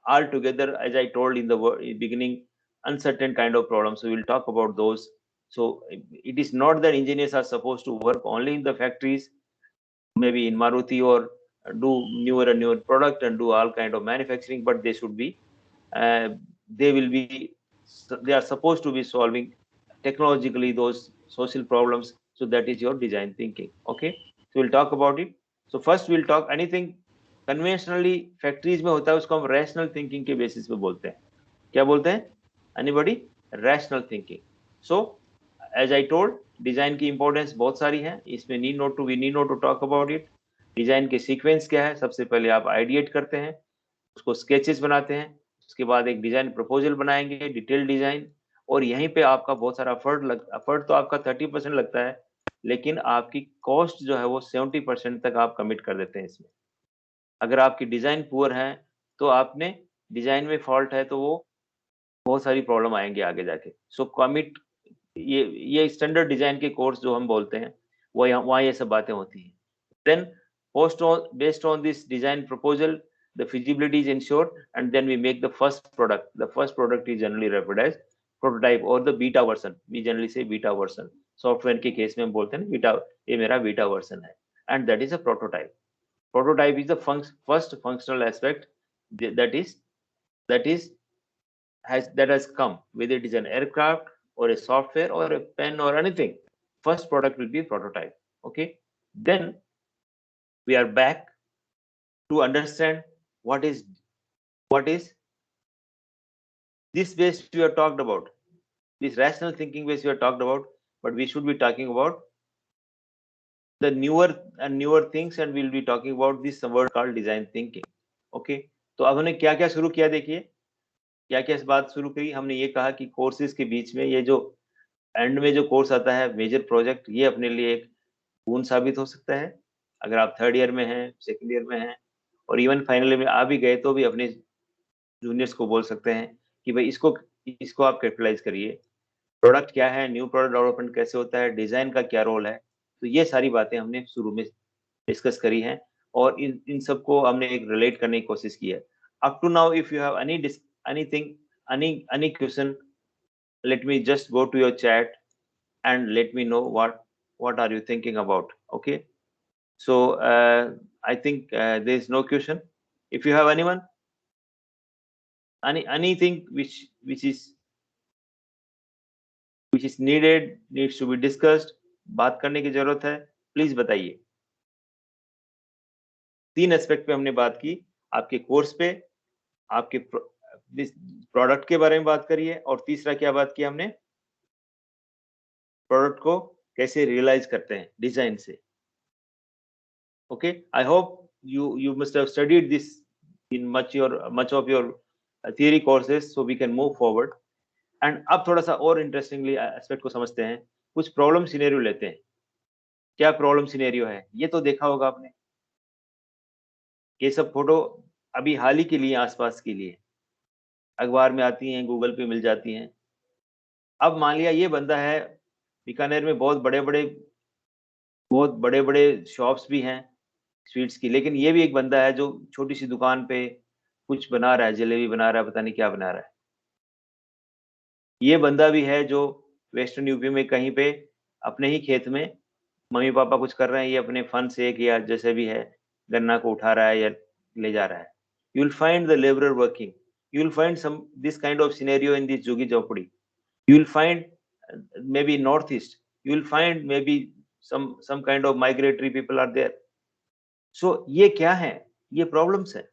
altogether, as I told in the beginning, uncertain kind of problems. So we'll talk about those. So it is not that engineers are supposed to work only in the factories, maybe in Maruti, or do newer and newer product and do all kind of manufacturing, but they should be, they are supposed to be solving technologically those social problems. So that is your design thinking. Okay, so we'll talk about it. So first we'll talk anything conventionally factories में होता है उसको हम rational thinking के basis पे बोलते हैं. क्या बोलते हैं? Anybody? Rational thinking. So as I told, design की importance बहुत सारी है. इसमें we need not to talk about it. Design के sequence क्या है? सबसे पहले आप ideate करते हैं, उसको sketches बनाते हैं, उसके बाद एक डिजाइन प्रपोजल बनाएंगे, डिटेल डिजाइन, और यहीं पे आपका बहुत सारा एफर्ट तो आपका 30% लगता है, लेकिन आपकी कॉस्ट जो है वो 70% तक आप कमिट कर देते हैं इसमें. अगर आपकी डिजाइन पुअर है तो आपने डिजाइन में फॉल्ट है तो वो बहुत सारी प्रॉब्लम आएंगे आगे जाके. सो कमिट, ये स्टैंडर्ड डिजाइन के कोर्स जो हम बोलते हैं वो वहाँ ये सब बातें होती हैं. Then based on this design proposal, the feasibility is ensured, and then we make the first product. The first product is generally referred as prototype or the beta version. We generally say beta version. Software के case में हम बोलते हैं beta, ये मेरा beta version है, and that is a prototype. Prototype is the first functional aspect that is has come, whether it is an aircraft or a software or a pen or anything. First product will be prototype. Okay, then we are back to understand what is this base we have talked about, this rational thinking base we have talked about, but we should be talking about the newer and newer things, and we'll be talking about this word called design thinking. Okay, तो अब हमने क्या क्या शुरू किया, देखिए क्या क्या इस बात शुरू करी। हमने ये कहा कि कोर्सेज के बीच में ये जो एंड में जो कोर्स आता है मेजर प्रोजेक्ट, ये अपने लिए एक गुण साबित हो सकता है। अगर आप थर्ड ईयर में हैं, सेकंड ईयर में हैं और इवन फाइनल ईयर में आ भी गए तो भी अपने जूनियर्स को बोल सकते हैं कि भाई इसको आप कैपिटलाइज करिए। प्रोडक्ट क्या है, न्यू प्रोडक्ट डेवलपमेंट कैसे होता है, डिजाइन का क्या रोल है, तो ये सारी बातें हमने शुरू में डिस्कस करी हैं और इन सबको हमने एक रिलेट करने की कोशिश की है। Up to now if you have any question, let me just go to your chat and let me know what are you thinking about. Okay, so I think there is no question. If you have anyone, anything which is needs to be discussed, बात करने की जरूरत है, please बताइए। 3 aspect पे हमने बात की, आपके कोर्स पे, आपके प्रोडक्ट के बारे में बात करी है, और तीसरा क्या बात की हमने, प्रोडक्ट को कैसे रियलाइज करते हैं डिजाइन से। Okay, I hope you must have studied this in much of your theory courses, so we can move forward. And अब थोड़ा सा और इंटरेस्टिंगली एस्पेक्ट को समझते हैं। कुछ प्रॉब्लम सिनेरियो लेते हैं। क्या प्रॉब्लम सिनेरियो है, ये तो देखा होगा आपने, ये सब फोटो अभी हाल ही के लिए, आसपास के लिए अखबार में आती हैं, गूगल पे मिल जाती हैं। अब मान लिया ये बंदा है, बीकानेर में बहुत बड़े बड़े शॉप्स भी हैं स्वीट्स की, लेकिन ये भी एक बंदा है जो छोटी सी दुकान पे कुछ बना रहा है, जलेबी बना रहा है, पता नहीं क्या बना रहा है। ये बंदा भी है जो वेस्टर्न यूपी में कहीं पे अपने ही खेत में मम्मी पापा कुछ कर रहे हैं, ये अपने फन से या जैसे भी है गन्ना को उठा रहा है या ले जा रहा है। You will find the labourer working, you will find some this kind of scenario in this jhuggi jhopdi. You will find maybe north east, you will find maybe some kind of migratory people are there. So ये क्या है, ये problems है।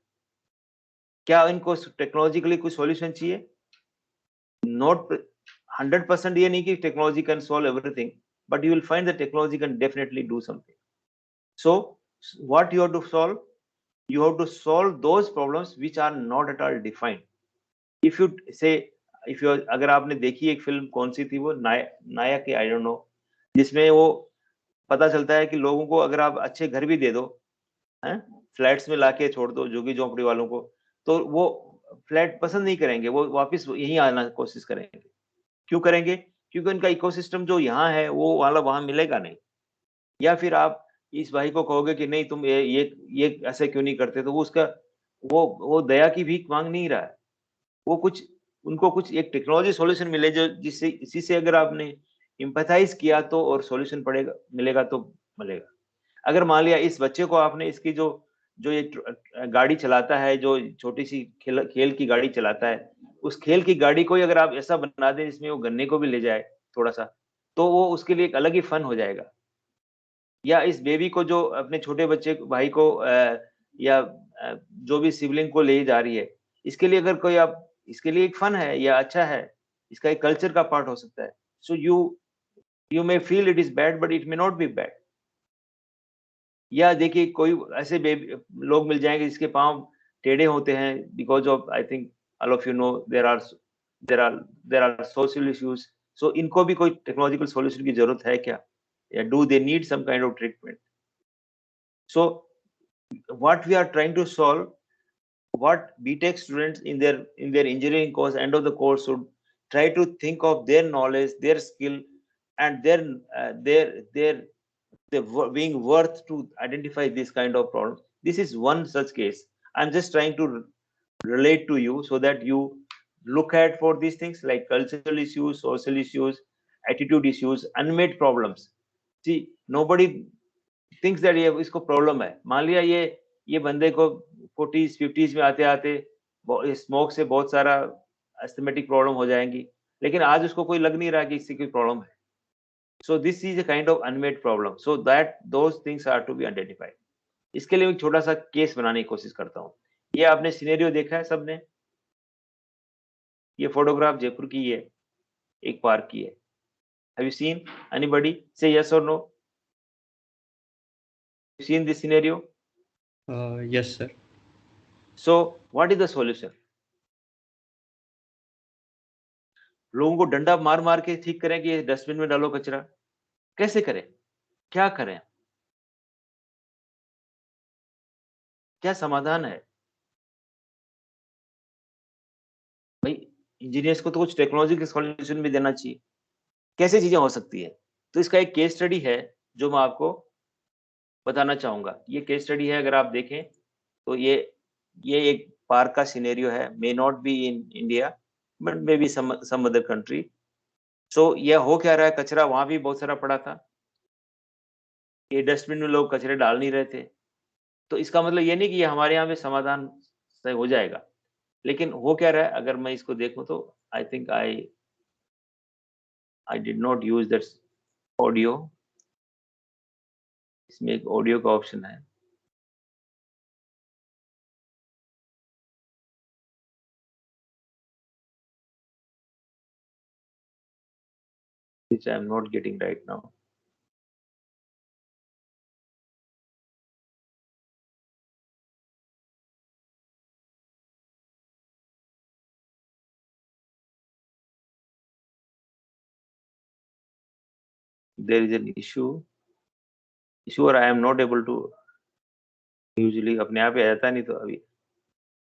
क्या इनको technologically कुछ solution चाहिए? Not 100% ये नहीं कि technology can solve everything, but you will find that technology can definitely do something. So what you have to solve? You have to solve those problems which are not at all defined. If you say, अगर आपने देखी एक film, कौन सी थी वो, नायक के, I don't know, जिसमें वो पता चलता है कि लोगों को अगर आप अच्छे घर भी दे दो, हैं, फ्लैट्स में लाके छोड़ दो झुग्गी झोंपड़ी वालों को, तो वो फ्लैट पसंद नहीं करेंगे, वो वापस यहीं आना कोशिश करेंगे। क्यों करेंगे? क्योंकि उनका इकोसिस्टम जो यहाँ है वो वाला वहां मिलेगा नहीं। या फिर आप इस भाई को कहोगे कि नहीं तुम ये ऐसे क्यों नहीं करते, तो वो उसका वो दया की भीख मांग नहीं रहा है, वो उनको कुछ एक टेक्नोलॉजी सॉल्यूशन मिले जो जिससे इसी से अगर आपने एम्पैथाइज किया तो और सॉल्यूशन मिलेगा तो मिलेगा। अगर मान लिया इस बच्चे को आपने इसकी जो ये गाड़ी चलाता है, जो छोटी सी खेल की गाड़ी चलाता है, उस खेल की गाड़ी को अगर आप ऐसा बना दें जिसमें वो गन्ने को भी ले जाए थोड़ा सा, तो वो उसके लिए एक अलग ही फन हो जाएगा। या इस बेबी को जो अपने छोटे बच्चे भाई को या जो भी सिबलिंग को ले जा रही है, इसके लिए अगर कोई आप इसके लिए एक फन है या अच्छा है, इसका एक कल्चर का पार्ट हो सकता है। So you may feel it is bad but it may not be bad. या देखिए कोई ऐसे लोग मिल जाएंगे जिसके पांव टेढ़े होते हैं because of, I think all of you know, there are social issues. So इनको भी कोई टेक्नोलॉजिकल सॉल्यूशन की जरूरत है क्या? Do they need some kind of treatment? So what we are trying to solve, what BTech students in their engineering course, end of the course, should try to think of their knowledge, their skill, and their being worth to identify this kind of problem. This is one such case. I'm just trying to relate to you so that you look at for these things like cultural issues, social issues, attitude issues, unmet problems. See, nobody thinks that ये इसको problem है। मान लिया ये बंदे को 40s 50s में आते आते स्मोक से बहुत सारा अस्थमेटिक प्रॉब्लम हो जाएंगी, लेकिन आज उसको कोई लग नहीं रहा कि इससे कोई प्रॉब्लम है. So this is a kind of unmade problem, so that those things are to be identified. इसके लिए एक छोटा सा केस बनाने की कोशिश करता हूँ. ये आपने सिनेरियो देखा है सबने? ये फोटोग्राफ जयपुर की है, एक पार्क की है. Have you seen? Anybody say yes or no? You seen this scenario? Yes, sir. So what is the solution? लोगों को डंडा मार मार के ठीक करें कि डस्टबिन में डालो कचरा? कैसे करें? क्या करें? क्या समाधान है? भाई इंजीनियर्स को तो कुछ टेक्नोलॉजी के सॉल्यूशन भी देना चाहिए. कैसे चीजें हो सकती है? तो इसका एक केस स्टडी है जो मैं आपको बताना चाहूंगा. ये केस स्टडी है, अगर आप देखें तो ये एक पार्क का सिनेरियो है. May not be in India but may be some other country. So ये हो क्या रहा है, कचरा वहां भी बहुत सारा पड़ा था. ये डस्टबिन में लोग कचरे डाल नहीं रहे थे. तो इसका मतलब ये नहीं कि ये हमारे यहाँ पे समाधान सही हो जाएगा, लेकिन हो क्या रहा है अगर मैं इसको देखूं तो I think I did not use that audio. इसमें एक ऑडियो का ऑप्शन है. which I am not getting right now. There is an issue or I am not able to. Usually अपने आप ही आ जाता नहीं तो अभी.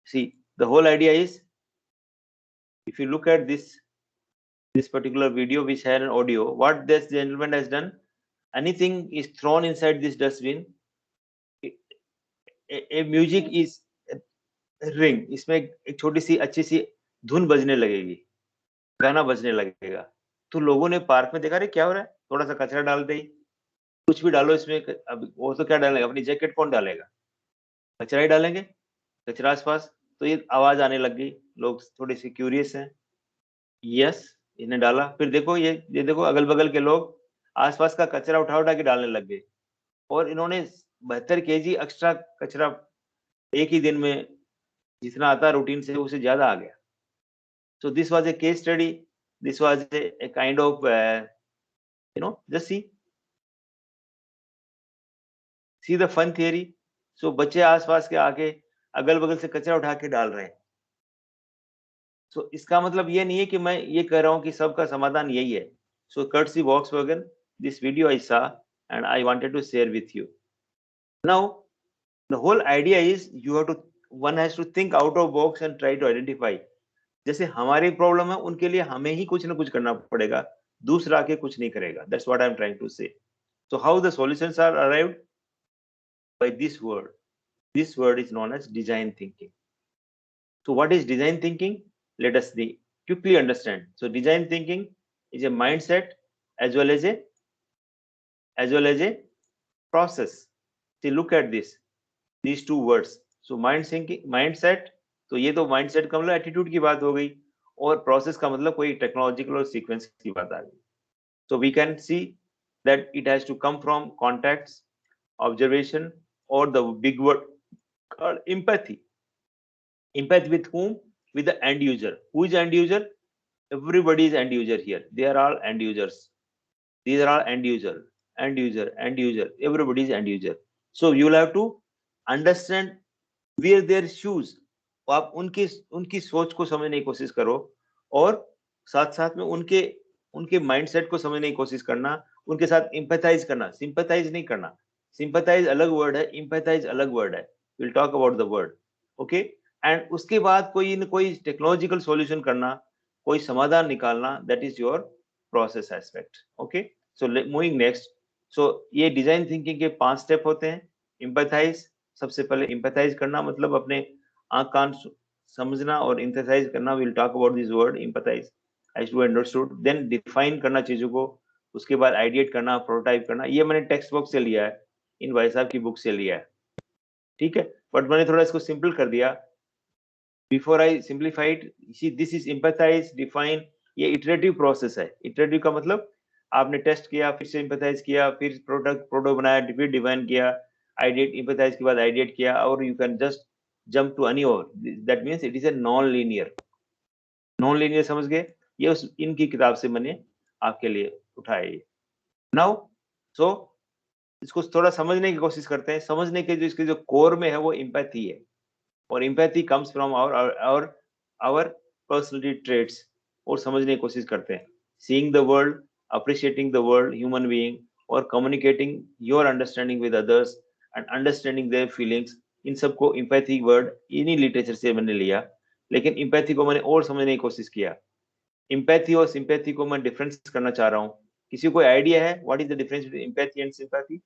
See, the whole idea is, if you look at this particular video which had an audio, what this gentleman has done, anything is thrown inside this dustbin, a music is ring. इसमें एक छोटी सी अच्छी सी धुन बजने लगेगी, गाना बजने लगेगा. तो लोगों ने पार्क में देखा, रे क्या हो रहा है, थोड़ा सा कचरा डाल दे, कुछ भी डालो इसमें. अब वो तो क्या डालेगा, अपनी जैकेट कौन डालेगा, कचरा ही डालेंगे, कचरा आसपास. तो ये आवाज आने लग गई, लोग थोड़े से क्यूरियस हैं. यस, इन्हें डाला. फिर देखो ये देखो अगल बगल के लोग आसपास का कचरा उठा उठा के डालने लग गए, और इन्होंने 72 kg एक्स्ट्रा कचरा एक ही दिन में, जितना आता रूटीन से उससे ज्यादा आ गया. So this was a case study. This was a kind of just see the fun theory. So बच्चे आसपास के आके अगल बगल से कचरा उठा के डाल रहे हैं. So इसका मतलब ये नहीं है कि मैं ये कह रहा हूँ कि सबका समाधान यही है. So courtesy Volkswagen, this video I saw and I wanted to share with you. Now the whole idea is one has to think out of box and try to identify. जैसे हमारी प्रॉब्लम है, उनके लिए हमें ही कुछ ना कुछ करना पड़ेगा, दूसरा आके कुछ नहीं करेगा. That's what I'm trying to say. So how the solutions are arrived? By this word. This word is known as design thinking. So what is design thinking? Let us quickly understand. So design thinking is a mindset as well as a process. See, look at these two words. So mindset, तो ये तो mindset का मतलब attitude की बात हो गई, और प्रोसेस का मतलब कोई टेक्नोलॉजिकल और सीक्वेंस की बात आ गई. So we can see that it has to come from contacts, observation, और the big word called empathy. Empathy with whom? With the end user. Who is end user? Everybody is end user here. They are all end users. These are all end user. Everybody is end user. So you will have to understand wear their shoes. आप उनकी सोच को समझने की कोशिश करो, और साथ साथ में उनके माइंडसेट को समझने की कोशिश करना, उनके साथ एम्पैथाइज करना. सिंपैथाइज नहीं करना. सिंपैथाइज अलग वर्ड है, एम्पैथाइज अलग वर्ड है. Will talk about the word. Okay. And उसके बाद कोई टेक्नोलॉजिकल सॉल्यूशन करना, कोई समाधान निकालना, that is your process aspect. Okay. So moving next. So ये डिजाइन थिंकिंग के 5 स्टेप होते हैं. एम्पैथाइज, सबसे पहले एम्पैथाइज करना मतलब अपने आंख कान समझना और एम्पैथाइज करना. Will talk about this word empathise as to understood. Then define करना चीजों को, उसके बाद आइडिएट करना, प्रोटोटाइप करना. ये मैंने टेक्स्ट बुक से लिया है, इन भाई साहब की बुक से लिया है, ठीक है, बट मैंने थोड़ा इसको सिंपल कर दिया Before I simplify it, see, this is empathize, define. ये iterative process है. Iterative का मतलब आपने टेस्ट किया, फिर से empathize किया, फिर प्रोडक्ट बनाया, फिर डिफाइन किया, ideate empathize के बाद ideate किया, और you can just jump to any or. That means it is a non-linear. Non-linear समझ गए? ये उस इनकी किताब से मैंने आपके लिए उठाया ये. Now, so इसको थोड़ा समझने की कोशिश करते हैं. समझने के जो इसके जो कोर में है वो empathy है. और empathy comes from our personality traits, और समझने की कोशिश करते हैं. Seeing the world, appreciating the world, human being, और communicating your understanding with others and understanding their feelings. इन सबको empathy word इन्हीं लिटरेचर से मैंने लिया, लेकिन empathy को मैंने और समझने की कोशिश किया. Empathy और sympathy को मैं डिफरेंस करना चाह रहा हूँ. किसी को आइडिया है what is the difference between empathy and sympathy?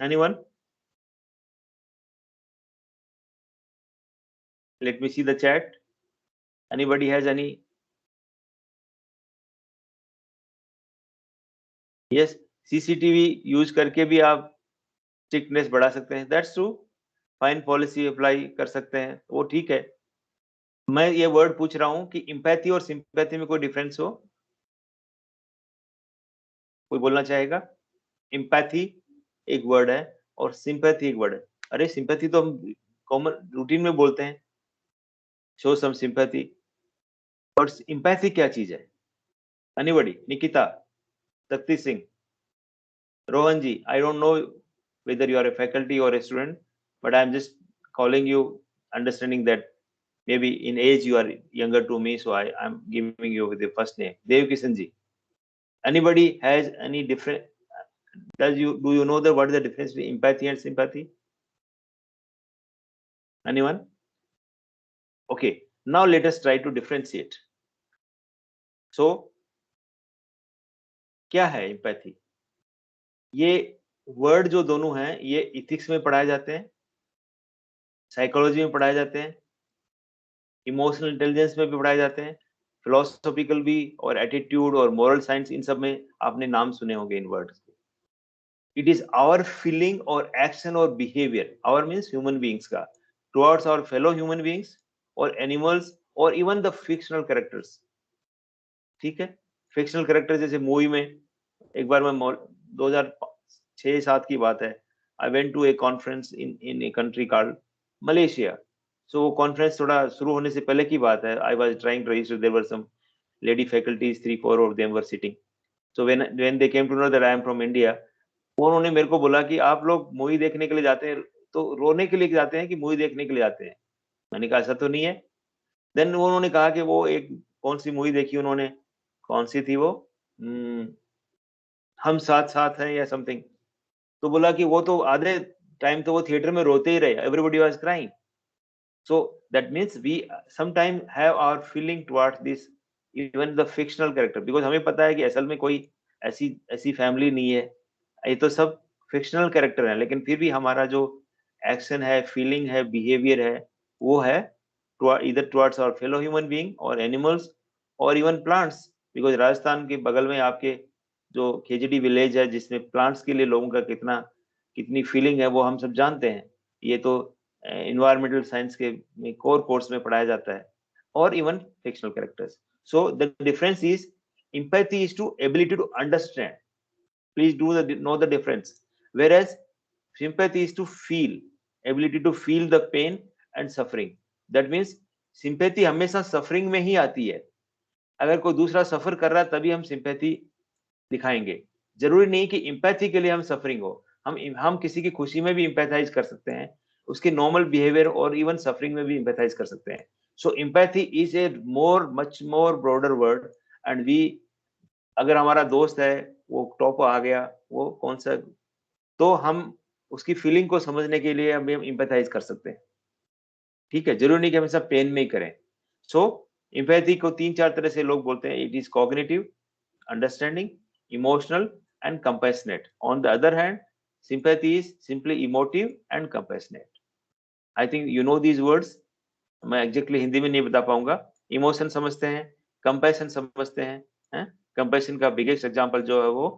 Anyone? Let me see the chat. Anybody has any? Yes, CCTV use करके भी आप स्ट्रिक्टनेस बढ़ा सकते हैं. That's true. Fine policy apply कर सकते हैं, वो ठीक है. मैं ये वर्ड पूछ रहा हूँ कि empathy और sympathy में कोई डिफरेंस हो? कोई बोलना चाहेगा? empathy एक वर्ड है और sympathy एक वर्ड है. अरे sympathy तो हम कॉमन रूटीन में बोलते हैं, show some sympathy. और empathy क्या चीज है? Anybody? Nikita, Shakti Singh, Rohan ji. I don't know whether you are a faculty or a student, but I am just calling you, understanding that maybe in age you are younger to me, so I am giving you with the first name. Dev Kishan ji. Anybody has any different? Do you know what is the difference between empathy and sympathy? Anyone? Okay. Now let us try to differentiate. So, क्या है empathy? ये word जो दोनों हैं ये ethics में पढ़ाए जाते हैं, साइकोलॉजी में पढ़ाए जाते हैं, इमोशनल इंटेलिजेंस में भी पढ़ाए जाते हैं, फिलोसॉफिकल भी, और एटीट्यूड और मोरल साइंस, इन सब में आपने नाम सुने होंगे इन वर्ड्स के. इट इज आवर फीलिंग और एक्शन और behaviour, our means human beings का, towards our fellow human beings और एनिमल्स और इवन द फिक्शनल कैरेक्टर्स. ठीक है, फिक्शनल कैरेक्टर जैसे मूवी में, एक बार मैं 2006-7 की बात है, I went to a conference in a country called Malaysia. So conference थोड़ा शुरू होने से पहले की बात है. I was trying to register. There were some lady faculties, 3-4 of them were sitting. So when they came to know that I am from India, उन्होंने मेरे को बोला कि आप लोग मूवी देखने के लिए जाते हैं तो रोने के लिए जाते हैं कि मूवी देखने के लिए जाते हैं? मैंने कहा ऐसा तो नहीं है. देन उन्होंने कहा कि वो एक कौन सी मूवी देखी उन्होंने, कौन सी थी वो, हम साथ साथ हैं या समथिंग. तो बोला कि वो तो आधे टाइम तो वो थिएटर में रोते ही रहे. Everybody was crying. So that means we sometimes have our feeling towards this, even the fictional character, because हमें पता है कि असल में कोई ऐसी फैमिली नहीं है, ये तो सब फिक्शनल कैरेक्टर है, लेकिन फिर भी हमारा जो एक्शन है, फीलिंग है, बिहेवियर है, वो है either towards our fellow human being or animals or even plants. Because Rajasthan के बगल में आपके जो खेजड़ी विलेज है, जिसमें प्लांट्स के लिए लोगों का कितनी फीलिंग है, वो हम सब जानते हैं. ये तो environmental साइंस के कोर कोर्स में पढ़ाया जाता है, और even fictional characters. So the difference is empathy is to ability to understand. Please know the difference. Whereas sympathy is to feel, ability to feel the pain and suffering. That means sympathy हमेशा suffering में ही आती है. अगर कोई दूसरा सफर कर रहा है तभी हम sympathy दिखाएंगे. जरूरी नहीं कि empathy के लिए हम suffering हो. हम किसी की खुशी में भी empathize कर सकते हैं, उसके नॉर्मल बिहेवियर और इवन सफरिंग में भी एम्पैथाइज कर सकते हैं. So empathy is a much more broader word. And we, अगर हमारा दोस्त है वो टॉप आ गया, वो कौन सा, तो हम उसकी फीलिंग को समझने के लिए हम एम्पैथाइज कर सकते हैं. ठीक है, जरूरी नहीं कि हमेशा पेन में ही करें. सो एम्पैथी को 3-4 तरह से लोग बोलते हैं. It is cognitive, understanding, emotional and compassionate. On the other hand, sympathy is simply emotive and compassionate. I think you know these words. मैं एग्जैक्टली हिंदी में नहीं बता पाऊंगा. इमोशन समझते हैं, कंपैशन समझते हैं. कंपैशन का बिगेस्ट एग्जांपल जो है वो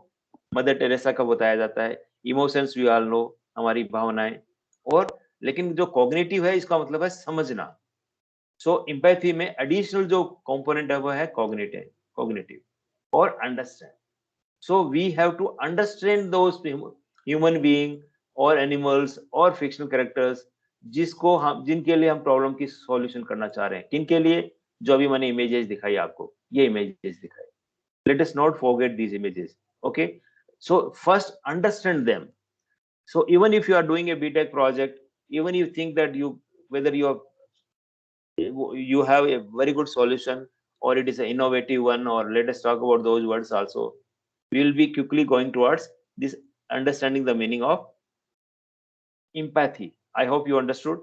मदर टेरेसा का बताया जाता है. इमोशंस वी ऑल नो, हमारी भावनाएं. और लेकिन जो कॉग्निटिव है इसका मतलब है समझना. सो एम्पैथी में एडिशनल जो कंपोनेंट है वो है कॉग्निटिव और understand. So we have to understand those human being और एनिमल्स और फिक्शनल कैरेक्टर्स जिनके लिए हम प्रॉब्लम की सॉल्यूशन करना चाह रहे हैं. किन के लिए? जो अभी मैंने इमेजेस दिखाई आपको, ये इमेजेस दिखाई. Let us not forget these images. Okay, so first understand them. So even if you are doing a BTech project, even you think that whether you have a very good solution or it is an innovative one, or let us talk about those words also. We will be quickly going towards this understanding the meaning of empathy. I hope you understood.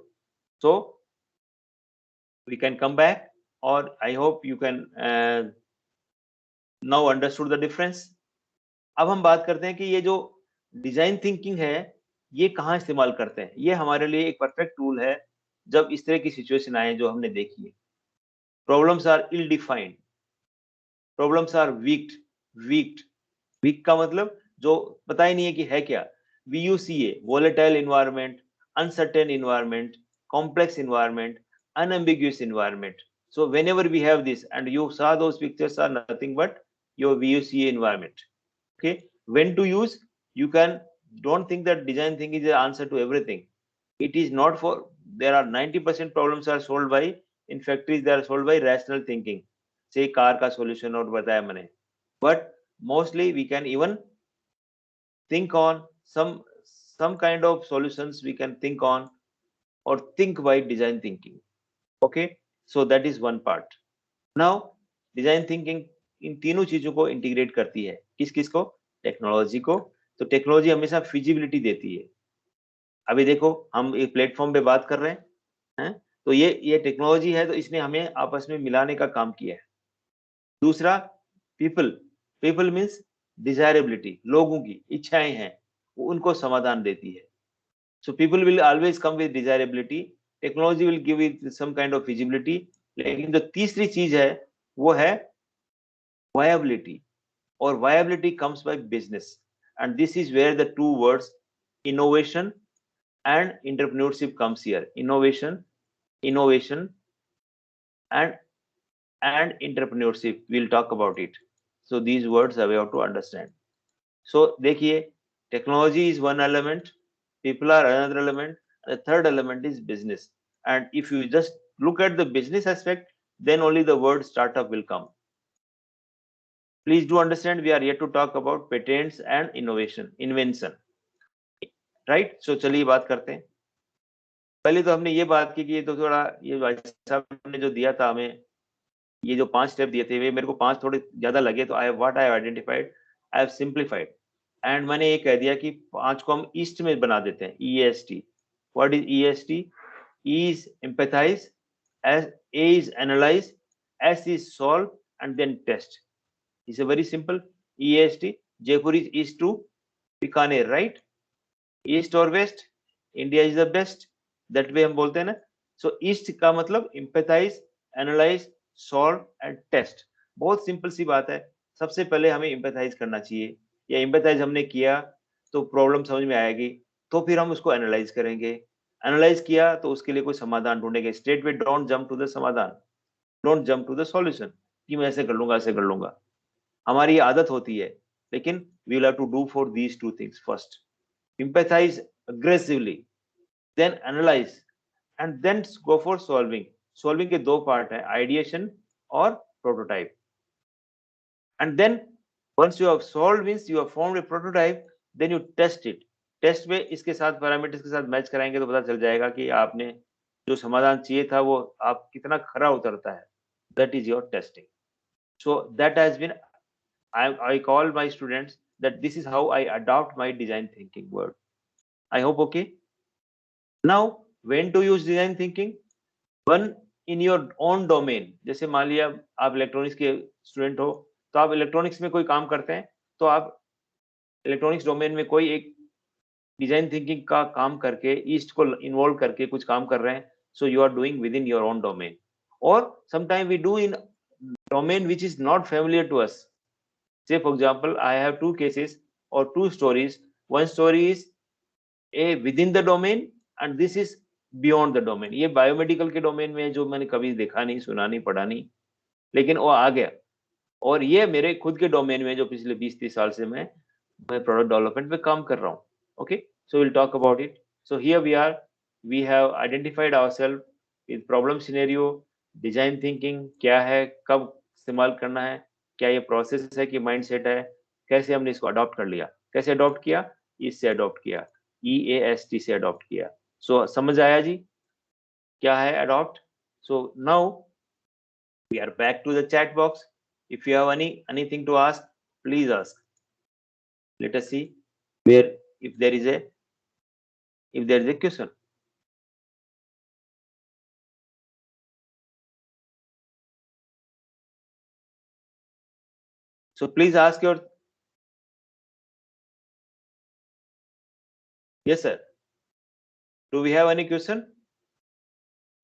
So we can come back, or I hope you can now understood the difference. अब हम बात करते हैं कि ये जो design thinking है ये कहाँ इस्तेमाल करते हैं. ये हमारे लिए एक परफेक्ट टूल है जब इस तरह की सिचुएशन आए जो हमने देखी है. Problems are ill defined, problems are weak का मतलब जो पता ही नहीं है कि है क्या. VUCA, volatile environment, uncertain environment, complex environment, unambiguous environment. So whenever we have this, and you saw those pictures are nothing but your VUCA environment. Okay, when to use? You don't think that design thinking is the answer to everything. It is not. For there are 90% problems are solved by, in factories they are solved by rational thinking. Say car का solution और बताया मैंने. But mostly we can even think on some kind of solutions we can think on or think by design thinking. Okay, so that is one part. Now design thinking इन तीनों चीजों को integrate करती है. किस को? टेक्नोलॉजी को. तो technology हमेशा फिजिबिलिटी देती है. अभी देखो हम एक प्लेटफॉर्म पे बात कर रहे हैं, तो ये टेक्नोलॉजी है, तो इसने हमें आपस में मिलाने का काम किया है. दूसरा पीपल मीन्स डिजायरेबिलिटी, लोगों की इच्छाएं हैं वो उनको समाधान देती है. So people will always come with desirability, technology will give it some kind of feasibility. लेकिन जो तीसरी चीज है वो है viability, or viability comes by business, and this is where the two words innovation and entrepreneurship comes here. Innovation and entrepreneurship, we'll talk about it. So these words we have to understand. So देखिए, technology is one element, people are another element, and the third element is business. And if you just look at the business aspect, then only the word startup will come. Please do understand, we are here to talk about patents and invention, right? So चलिए बात करते हैं. पहले तो हमने ये बात की कि ये तो थोड़ा ये भाई साहब ने जो दिया था हमें, ये जो 5 स्टेप दिए थे वे मेरे को 5 थोड़े ज्यादा लगे, तो I have identified, I have simplified, and मैंने ये कह दिया कि 5 को हम ईस्ट में बना देते हैं. EST. What is EST? E is empathize, A is analyze, S is solve, and then test. It's a very simple EST. Jaipur is east to Bikaner, right? East or west, India is the best. That way हम बोलते हैं ना. So east का मतलब empathize, analyze, solve and test. बहुत simple सी बात है. सबसे पहले हमें empathize करना चाहिए, या empathize हमने किया तो प्रॉब्लम समझ में आएगी, तो फिर हम उसको एनालाइज करेंगे. एनालाइज किया तो उसके लिए कोई समाधान ढूंढेंगे. Straight way don't jump to the समाधान, don't jump to the solution कि मैं ऐसे कर लूंगा ऐसे कर लूंगा. हमारी आदत होती है, लेकिन we will have to do for these two things. First, empathize aggressively, then analyze, and then go for solving. Solving के 2 पार्ट है, ideation और prototype. And then once you have solved, means you have formed a prototype, then you test it. Test में इसके साथ parameters के साथ match कराएंगे तो पता चल जाएगा कि आपने जो समाधान चाहिए था वो आप कितना खरा उतरता है. That is your testing. So that has been, I call my students that this is how I adopt my design thinking word. I hope okay. Now when to use design thinking? One, in your own domain. जैसे मान लिया आप electronics के student हो, तो आप electronics में कोई काम करते हैं, तो आप इलेक्ट्रॉनिक्स डोमेन में कोई एक डिजाइन थिंकिंग का काम करके ईस्ट को इन्वॉल्व करके कुछ काम कर रहे हैं. So you are doing within your own domain, और sometime we do in domain which is not familiar to us. Say for example, I have 2 cases or 2 stories. One story is within the domain, and this is beyond the domain. ये biomedical के domain में है, जो मैंने कभी देखा नहीं, सुना नहीं, पढ़ा नहीं, लेकिन वो आ गया। और ये मेरे खुद के डोमेन में, जो पिछले 20-30 साल से मैं प्रोडक्ट डेवलपमेंट पे काम कर रहा हूँ। Okay, so will talk about it. So here we have identified ourself with problem scenario, design thinking क्या है, कब इस्तेमाल करना है, क्या ये प्रोसेस है कि माइंडसेट है, कैसे हमने इसको अडॉप्ट कर लिया। कैसे अडॉप्ट किया? इससे अडॉप्ट किया, EAST से अडॉप्ट किया। सो समझ आया जी क्या है adopt? So now we are back to the chat box. If you have anything to ask, please ask. Let us see where if there is a question. So please ask your. Yes sir, do we have any question?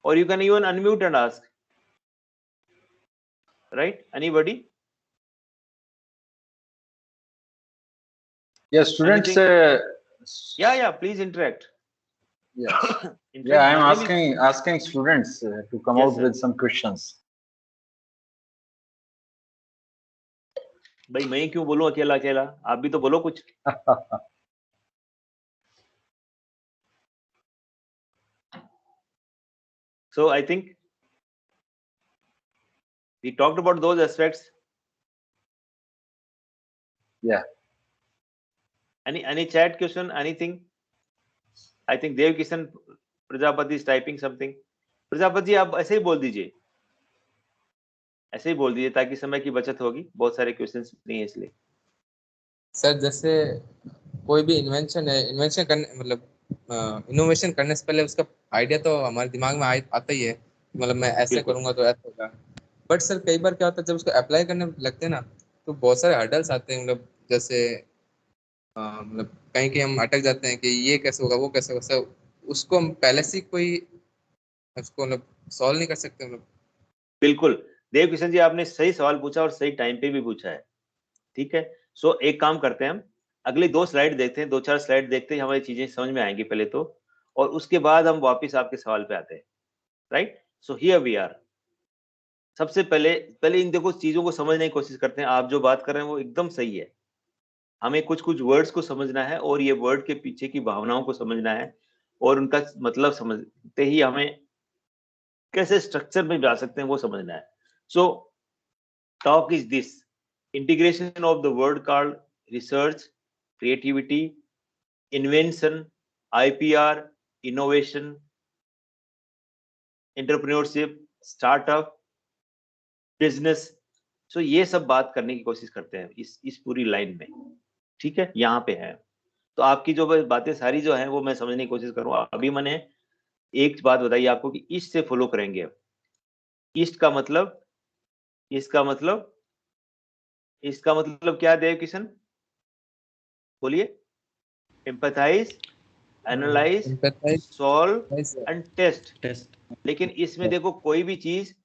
Or you can even unmute and ask, right? Anybody? Yes, students. Yeah, please interact. Yes. In Yeah, fact, I'm my name asking students to come Yes, out sir. with some questions. भाई मैं क्यों बोलूं अकेला अकेला, आप भी तो बोलो कुछ। So I think we talked about those aspects. Yeah. Any chat question, anything? I think Dev Kishan Prajapati is typing something. Prajapati आप ऐसे ही बोल दीजिए, ऐसे ही बोल दीजिए ताकि समय की बचत होगी, बहुत सारे क्वेश्चंस नहीं है इसलिए। सर जैसे कोई भी इन्वेंशन है, इन्वेंशन करने मतलब इनोवेशन करने से पहले उसका आइडिया तो हमारे दिमाग में आता ही है, मतलब मैं ऐसे बिल्कुल। करूंगा तो ऐसा होगा। बट सर कई बार क्या होता है जब उसको अप्लाई करने लगते हैं ना, तो बहुत सारे हर्डल्स आते हैं, मतलब जैसे मतलब कहीं कहीं हम अटक जाते हैं कि ये कैसे होगा, वो कैसे होगा। सर उसको हम पहले से कोई उसको मतलब सॉल्व नहीं कर सकते मतलब। बिल्कुल देव किशन जी, आपने सही सवाल पूछा और सही टाइम पे भी पूछा है। ठीक है, सो एक काम करते हैं, हम अगली 2 स्लाइड देखते हैं, 2-4 स्लाइड देखते हैं, हमारी चीजें समझ में आएंगी पहले तो, और उसके बाद हम वापस आपके सवाल पे आते हैं। Right, so here we are. सबसे पहले इन देखो चीजों को समझने की कोशिश करते हैं। आप जो बात कर रहे हैं वो एकदम सही है, हमें कुछ कुछ वर्ड्स को समझना है और ये वर्ड के पीछे की भावनाओं को समझना है, और उनका मतलब समझते ही हमें कैसे स्ट्रक्चर में जा सकते हैं वो समझना है। So talk is this integration of the word called research, creativity, invention, IPR, innovation, entrepreneurship, startup, business. So ये सब बात करने की कोशिश करते हैं इस पूरी लाइन में। ठीक है, यहाँ पे है तो आपकी जो बातें सारी जो है वो मैं समझने की कोशिश करूँ। अभी मैंने एक बात बताई आपको कि ईस्ट से फॉलो करेंगे। ईस्ट का मतलब, इसका मतलब क्या देव किशन, बोलिए। Empathise, analyse, solve and test. लेकिन इसमें देखो कोई भी चीज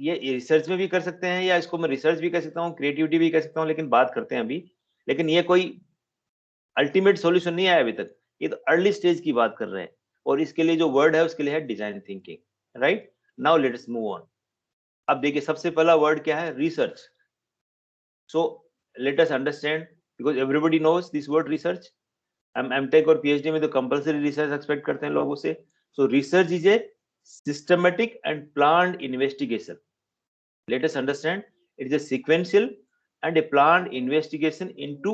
ये रिसर्च में भी कर सकते हैं, या इसको मैं रिसर्च भी कर सकता हूँ, क्रिएटिविटी भी कर सकता हूँ, लेकिन बात करते हैं अभी। लेकिन ये कोई अल्टीमेट सॉल्यूशन नहीं आया अभी तक, ये तो अर्ली स्टेज की बात कर रहे हैं। और इसके लिए जो वर्ड है उसके लिए है design thinking. Right, now let us move on. अब देखिए सबसे पहला वर्ड क्या है, research. So let us understand, because everybody knows this word research. MTech और PhD में तो कंपलसरी रिसर्च एक्सपेक्ट करते हैं लोगों से। सो research is a systematic and planned investigation. Let us understand, it is a sequential and a planned investigation into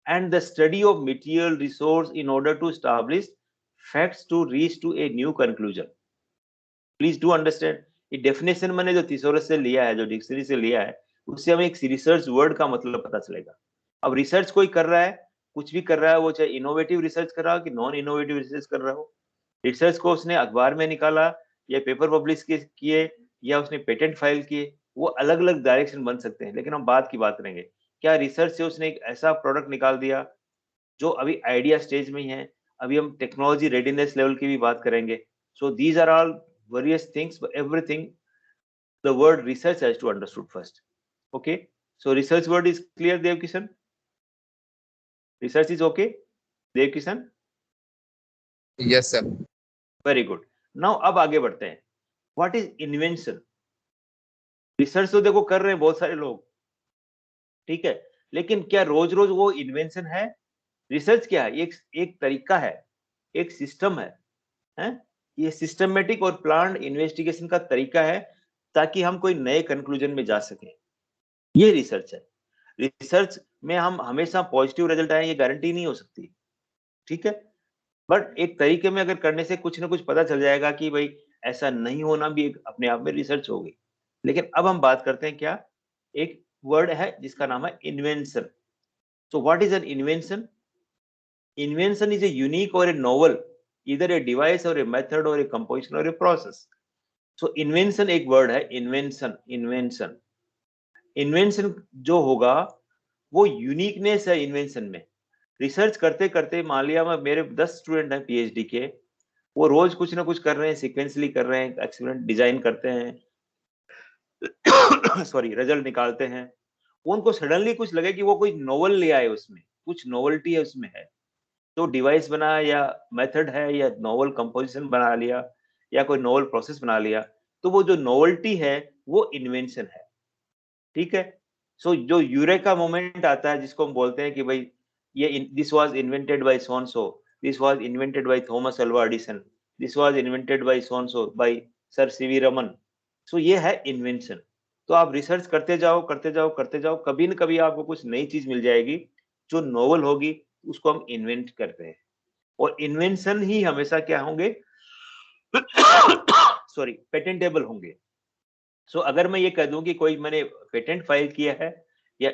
and the study of material resource in order to establish facts to reach to a new conclusion. Please do understand, ये definition मैंने जो thesaurus से लिया है, जो dictionary से लिया है, उससे हमें एक रिसर्च वर्ड का मतलब पता चलेगा। अब रिसर्च कोई कर रहा है, कुछ भी कर रहा है, वो चाहे इनोवेटिव रिसर्च कर रहा हो कि नॉन इनोवेटिव रिसर्च कर रहा हो, रिसर्च को उसने अखबार में निकाला या पेपर पब्लिश किए या उसने पेटेंट फाइल किए, वो अलग अलग डायरेक्शन बन सकते हैं। लेकिन हम बात की बात करेंगे, क्या रिसर्च से उसने एक ऐसा प्रोडक्ट निकाल दिया जो अभी आइडिया स्टेज में ही है। अभी हम टेक्नोलॉजी रेडीनेस लेवल की भी बात करेंगे। So these are all various things, but everything, the word research has to understood first. Okay, so research word is clear, Dev Kishan? Research is okay, Dev Kishan? Yes sir. Very good. Now अब आगे बढ़ते हैं। What is invention? Research तो देखो कर रहे हैं बहुत सारे लोग, ठीक है, लेकिन क्या रोज रोज वो इन्वेंशन है? रिसर्च क्या है? एक तरीका है, एक सिस्टम है? ये सिस्टमेटिक और प्लान्ड इन्वेस्टिगेशन का तरीका है ताकि हम कोई नए कंक्लूजन में जा सके। ये रिसर्च है। रिसर्च में हम हमेशा पॉजिटिव रिजल्ट आए ये गारंटी नहीं हो सकती, ठीक है, बट एक तरीके में अगर करने से कुछ ना कुछ पता चल जाएगा कि भाई ऐसा नहीं होना भी एक अपने आप में रिसर्च होगी। लेकिन अब हम बात करते हैं क्या, एक वर्ड है जिसका नाम है invention. So what is an invention? Invention is a unique or a novel, either a device or a method or a composition or a process. So invention एक word है, invention जो होगा वो यूनिकनेस है इन्वेंशन में। Research करते करते मान लिया मैं, मेरे 10 स्टूडेंट हैं पीएचडी के, वो रोज कुछ ना कुछ कर रहे हैं, सीक्वेंसली कर रहे हैं, एक्सपेरिमेंट डिजाइन करते हैं, सॉरी रिजल्ट निकालते हैं। उनको सडनली कुछ लगे कि वो कोई नोवेल ले आए, उसमें कुछ नोवेल्टी है, उसमें है तो डिवाइस बना या मेथड है या नोवल कंपोजिशन बना लिया या कोई नोवल प्रोसेस बना लिया, तो वो जो नोवेल्टी है वो इन्वेंशन है, ठीक है। सो जो यूरेका मोमेंट आता है जिसको हम बोलते हैं कि भाई ये this was invented by so and so, this was invented by Thomas Alva Edison, this was invented by so and so by sir CV Raman. So ये है इन्वेंशन। तो आप रिसर्च करते जाओ करते जाओ करते जाओ, कभी न कभी आपको कुछ नई चीज मिल जाएगी जो नोवेल होगी, उसको हम इन्वेंट करते हैं। और इन्वेंशन ही हमेशा क्या होंगे, सॉरी पेटेंटेबल होंगे। सो अगर मैं ये कह दूं कि कोई मैंने पेटेंट फाइल किया है या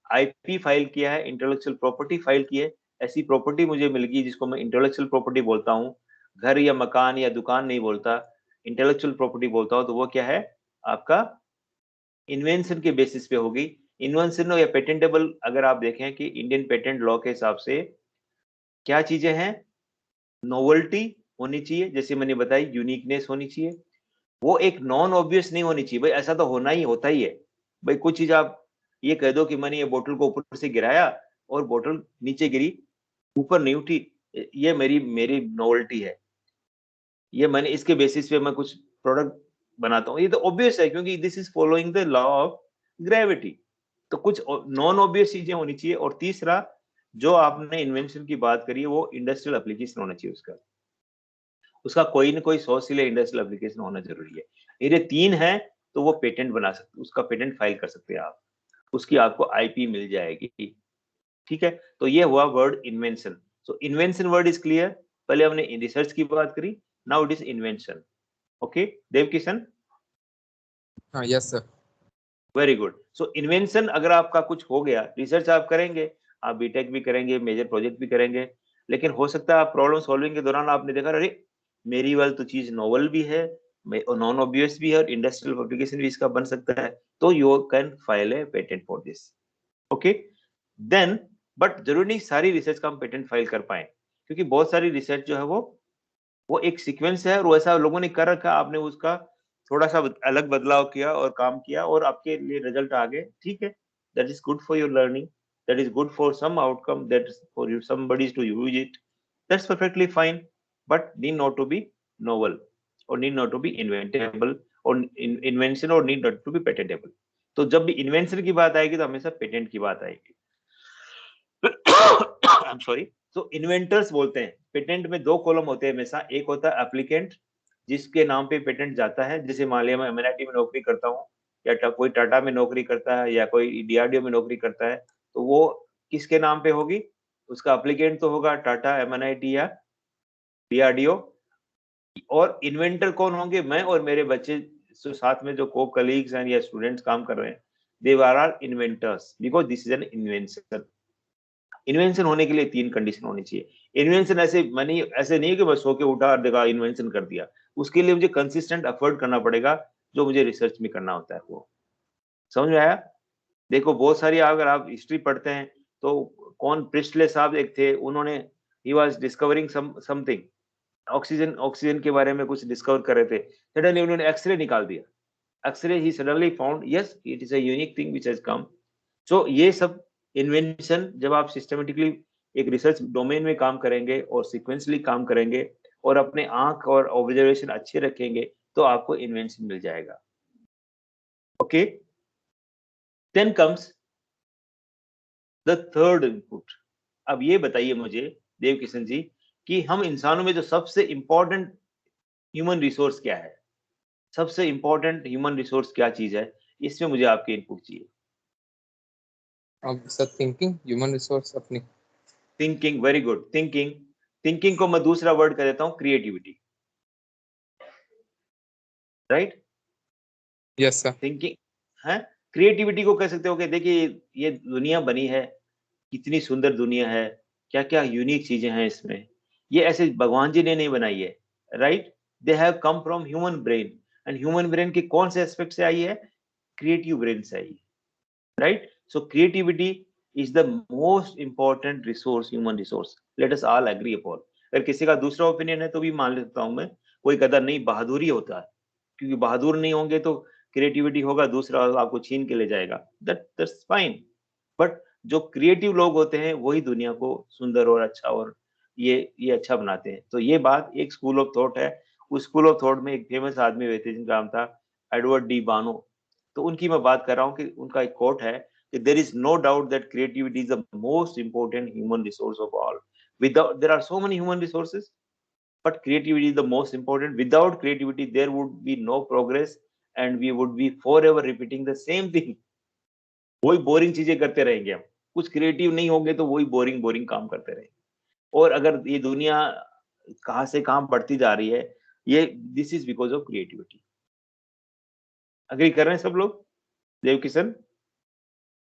आईपी फाइल किया है, इंटेलेक्चुअल प्रॉपर्टी फाइल की है, ऐसी प्रॉपर्टी मुझे मिल गई जिसको मैं इंटेलेक्चुअल प्रॉपर्टी बोलता हूँ, घर या मकान या दुकान नहीं बोलता, इंटेलेक्चुअल प्रॉपर्टी बोलता हूँ, तो वो क्या है आपका इन्वेंशन के बेसिस पे होगी। इन्वेंशन या पेटेंटेबल अगर आप देखें कि इंडियन पेटेंट लॉ के हिसाब से क्या चीजें हैं, नोवेल्टी होनी चाहिए, जैसे मैंने बताई यूनिकनेस होनी चाहिए, वो एक नॉन ऑब्वियस नहीं होनी चाहिए, भाई ऐसा तो होना ही होता ही है। भाई कुछ चीज आप ये कह दो कि मैंने ये बोतल को ऊपर से गिराया और बोतल नीचे गिरी, ऊपर नहीं उठी, ये मेरी नोवेल्टी है, ये मैंने इसके बेसिस पे मैं कुछ प्रोडक्ट बनाता हूँ, ये तो ऑब्वियस है क्योंकि this is following the law of gravity. तो कुछ नॉन ऑब्वियस चीजें होनी चाहिए। और तीसरा जो आपने इन्वेंशन की बात करी है वो इंडस्ट्रियल एप्लीकेशन होना चाहिए, उसका कोई ना कोई सोशल या इंडस्ट्रियल एप्लीकेशन होना जरूरी है। ये तीन है तो वो पेटेंट बना सकते, उसका पेटेंट फाइल कर सकते हैं आप, उसकी आपको आईपी मिल जाएगी, ठीक है। तो ये हुआ word invention. So invention word is clear. पहले हमने रिसर्च की बात करी, now it is invention. Okay Devkishan? हाँ yes sir. Very good. So invention अगर आपका कुछ हो गया, रिसर्च आप करेंगे, आप बीटेक भी करेंगे, मेजर प्रोजेक्ट भी करेंगे, लेकिन हो सकता है आप प्रॉब्लम सॉल्विंग के दौरान आपने देखा अरे मेरी वाली तो चीज नोवेल भी है, नॉन ऑब्वियस भी है और इंडस्ट्रियल एप्लीकेशन भी इसका बन सकता है, तो you can file a patent for this. Okay then, but जरूरी नहीं सारी रिसर्च का हम पेटेंट फाइल कर पाए, क्योंकि बहुत सारी रिसर्च जो है वो एक सीक्वेंस है और वैसा लोगों ने कर रखा, आपने उसका थोड़ा सा अलग बदलाव किया और काम किया और आपके लिए रिजल्ट आ गए, ठीक है, that is good for your learning, that is good for some outcome, that is for you somebody to use it, that's perfectly fine, but need not to be novel or need not to be inventable or invention or need not to be patentable। तो जब भी invention की बात आएगी तो हमेशा patent की बात आएगी। I am sorry. तो इन्वेंटर्स बोलते हैं, पेटेंट में दो कॉलम होते हैं हमेशा, एक होता है एप्लीकेंट जिसके नाम पे पेटेंट जाता है, जैसे मान लिया मैं एमएनआईटी में नौकरी करता हूँ या कोई टाटा में नौकरी करता है या कोई डीआरडीओ में नौकरी करता है, तो वो किसके नाम पे होगी, उसका एप्लीकेंट तो होगा टाटा, एमएनआईटी या डीआरडीओ। और इन्वेंटर कौन होंगे, मैं और मेरे बच्चे जो साथ में जो को कलीग्स हैं या स्टूडेंट्स काम कर रहे हैं, they are inventors because this is an invention. Invention होने के लिए तीन कंडीशन होनी चाहिए। इन्वेंशन ऐसे नहीं कि मैं सो के उठा और देखा इन्वेंशन कर दिया, उसके लिए मुझे कंसिस्टेंट एफर्ट करना पड़ेगा जो मुझे रिसर्च में करना होता है। वो समझ में आया? देखो बहुत सारी अगर आप हिस्ट्री पढ़ते हैं तो कौन प्रिस्टले साहब एक थे, उन्होंने he was discovering something, oxygen के बारे में कुछ डिस्कवर कर रहे थे, सडनली उन्होंने एक्सरे निकाल दिया, एक्सरे ही suddenly found yes it is a unique thing which has come. So ये सब इन्वेंशन जब आप सिस्टमेटिकली एक रिसर्च डोमेन में काम करेंगे और सीक्वेंसली काम करेंगे और अपने आंख और ऑब्जर्वेशन अच्छे रखेंगे तो आपको इन्वेंशन मिल जाएगा। Okay, then comes the third input. अब ये बताइए मुझे देव किशन जी कि हम इंसानों में जो सबसे इंपॉर्टेंट ह्यूमन रिसोर्स क्या है, सबसे इंपॉर्टेंट ह्यूमन रिसोर्स क्या चीज है, इसमें मुझे आपके इनपुट चाहिए। अब सर थिंकिंग, ह्यूमन रिसोर्स अपनी thinking, very good, thinking. Thinking को मैं दूसरा वर्ड कर देता हूं creativity, right? Yes sir. Thinking है, क्रिएटिविटी को कह सकते हो कि देखिए ये दुनिया बनी है, कितनी सुंदर दुनिया है, क्या क्या यूनिक चीजें हैं इसमें, ये ऐसे भगवान जी ने नहीं बनाई है, right? They have come from human brain, and human brain के कौन से एस्पेक्ट से आई है? क्रिएटिव ब्रेन से आई है, right? So creativity is the most important resource, human resource. Let us all agree upon. अगर किसी का दूसरा ओपिनियन है तो भी मान लेता हूं मैं, कोई कदर नहीं, बहादुरी होता है, क्योंकि बहादुर नहीं होंगे तो क्रिएटिविटी होगा, दूसरा आपको छीन के ले जाएगा, that's fine. बट जो क्रिएटिव लोग होते हैं वही दुनिया को सुंदर और अच्छा और ये अच्छा बनाते हैं। तो ये बात एक स्कूल ऑफ थॉट है। उस स्कूल ऑफ थॉट में एक फेमस आदमी हुए थे जिनका नाम था एडवर्ड डी बानो। तो उनकी मैं बात कर रहा हूँ कि उनका एक कोट है, there is no doubt that creativity is the most important human resource of all. Without, there are so many human resources, but creativity is the most important. Without creativity, there would be no progress, and we would be forever repeating the same thing. वही boring चीजें करते रहेंगे हम, कुछ creative नहीं होंगे तो वही बोरिंग बोरिंग काम करते रहेंगे। और अगर ये दुनिया कहाँ से कहाँ बढ़ती जा रही है, ये this is because of creativity. Agree कर रहे हैं सब लोग? Dev Kishan?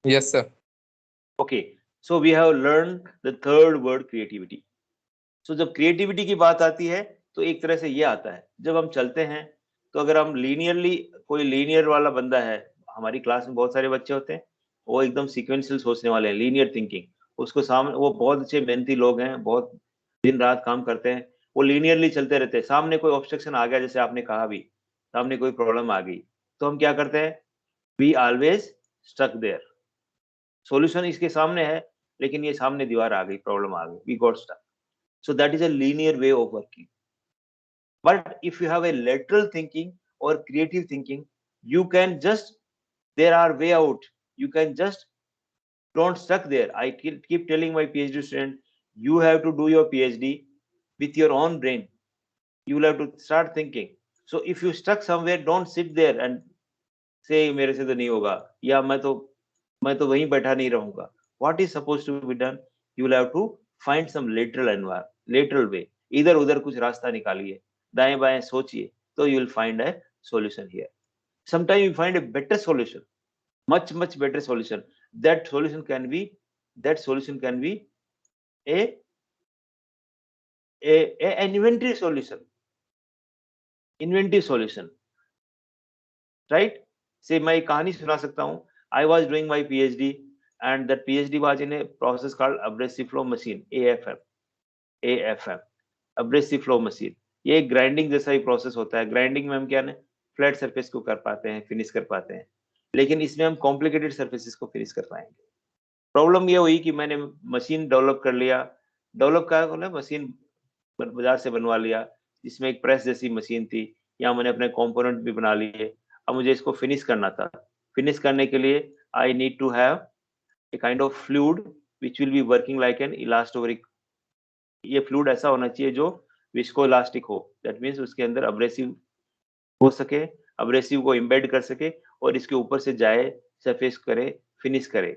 Yes sir. Okay, so we have learned the third word, creativity. So जब creativity की बात आती है तो एक तरह से ये आता है, जब हम चलते हैं तो अगर हम लीनियरली, कोई लीनियर वाला बंदा है, हमारी क्लास में बहुत सारे बच्चे होते हैं, वो एकदम सीक्वेंशियल सोचने वाले हैं, लीनियर थिंकिंग, उसको सामने, वो बहुत अच्छे मेहनती लोग हैं, बहुत दिन रात काम करते हैं, वो लीनियरली चलते रहते हैं। सामने कोई ऑब्स्ट्रक्शन आ गया, जैसे आपने कहा भी, सामने कोई प्रॉब्लम आ गई, तो हम क्या करते हैं? We always stuck there. Solution इसके सामने है, लेकिन ये सामने दीवार आ गई, प्रॉब्लम आ गई, we got stuck. So that is a linear way of working. But if you have a lateral thinking or creative thinking, you can just, there are way out, you can just don't stuck there. I keep telling my PhD student, you have to do your PhD with your own brain. You will have to start thinking. So if you stuck somewhere, don't sit there and say मेरे से तो नहीं होगा, या मैं तो वहीं बैठा नहीं रहूंगा। What is supposed to be done? You will have to find some lateral way. इधर उधर कुछ रास्ता निकालिए, दाएं बाएं सोचिए, तो you will find a solution here. Sometimes you find a better solution, much better solution. That solution can be an inventive solution, right? Say मैं एक कहानी सुना सकता हूँ। I was doing my PhD and that PhD was in a process called abrasive flow machine, AFM, abrasive flow machine. ये एक grinding जैसा ही process होता है। ग्राइंडिंग में हम क्या है, फ्लैट सरफेस को कर पाते हैं, फिनिश कर पाते हैं, लेकिन इसमें हम कॉम्प्लिकेटेड सरफेसेस को फिनिश कर पाएंगे। प्रॉब्लम ये हुई कि मैंने मशीन डेवलप कर लिया, डेवलप क्या बोला, मशीन बाजार से बनवा लिया, जिसमें एक प्रेस जैसी मशीन थी, या मैंने अपने कंपोनेंट भी बना लिए। अब मुझे इसको फिनिश करना था। फिनिश करने के लिए I need to have a kind of fluid which will be working like an elastomeric. ये फ्लूइड ऐसा होना चाहिए जो विस्को इलास्टिक हो, दैट मीन्स उसके अंदर अब्रेसिव हो सके, अब्रेसिव को इम्बेड कर सके और इसके ऊपर से जाए, सरफेस करे, फिनिश करे।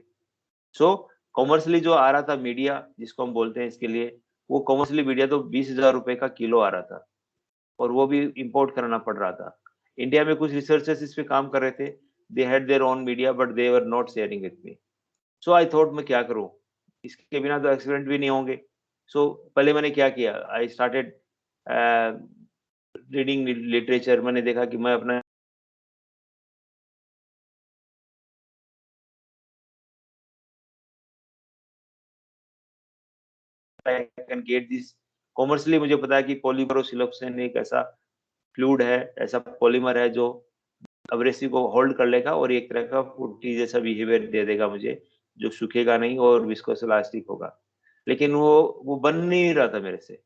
सो कॉमर्शियली जो आ रहा था मीडिया, जिसको हम बोलते हैं इसके लिए, वो कॉमर्शियली मीडिया तो 20,000 रुपए का किलो आ रहा था, और वो भी इंपोर्ट कराना पड़ रहा था। इंडिया में कुछ रिसर्चर्स इस पे काम कर रहे थे, they had their own media but they were not sharing with me. So I thought मैं क्या करूं, इसके बिना तो एक्सपेरिमेंट भी नहीं होंगे। सो पहले मैंने क्या किया, आई स्टार्टेड रीडिंग लिटरेचर। मैंने देखा कि मैं अपना I can get this commercially. मुझे पता है कि पॉलीमर और सिलोक्सेन एक ऐसा फ्लूइड है, ऐसा पॉलीमर है जो अब्रेसिव को होल्ड कर लेगा और एक तरह का पुट्टी जैसा बिहेवियर दे देगा मुझे, जो सूखेगा नहीं और विस्कोस इलास्टिक होगा। लेकिन वो बन नहीं रहा था मेरे से।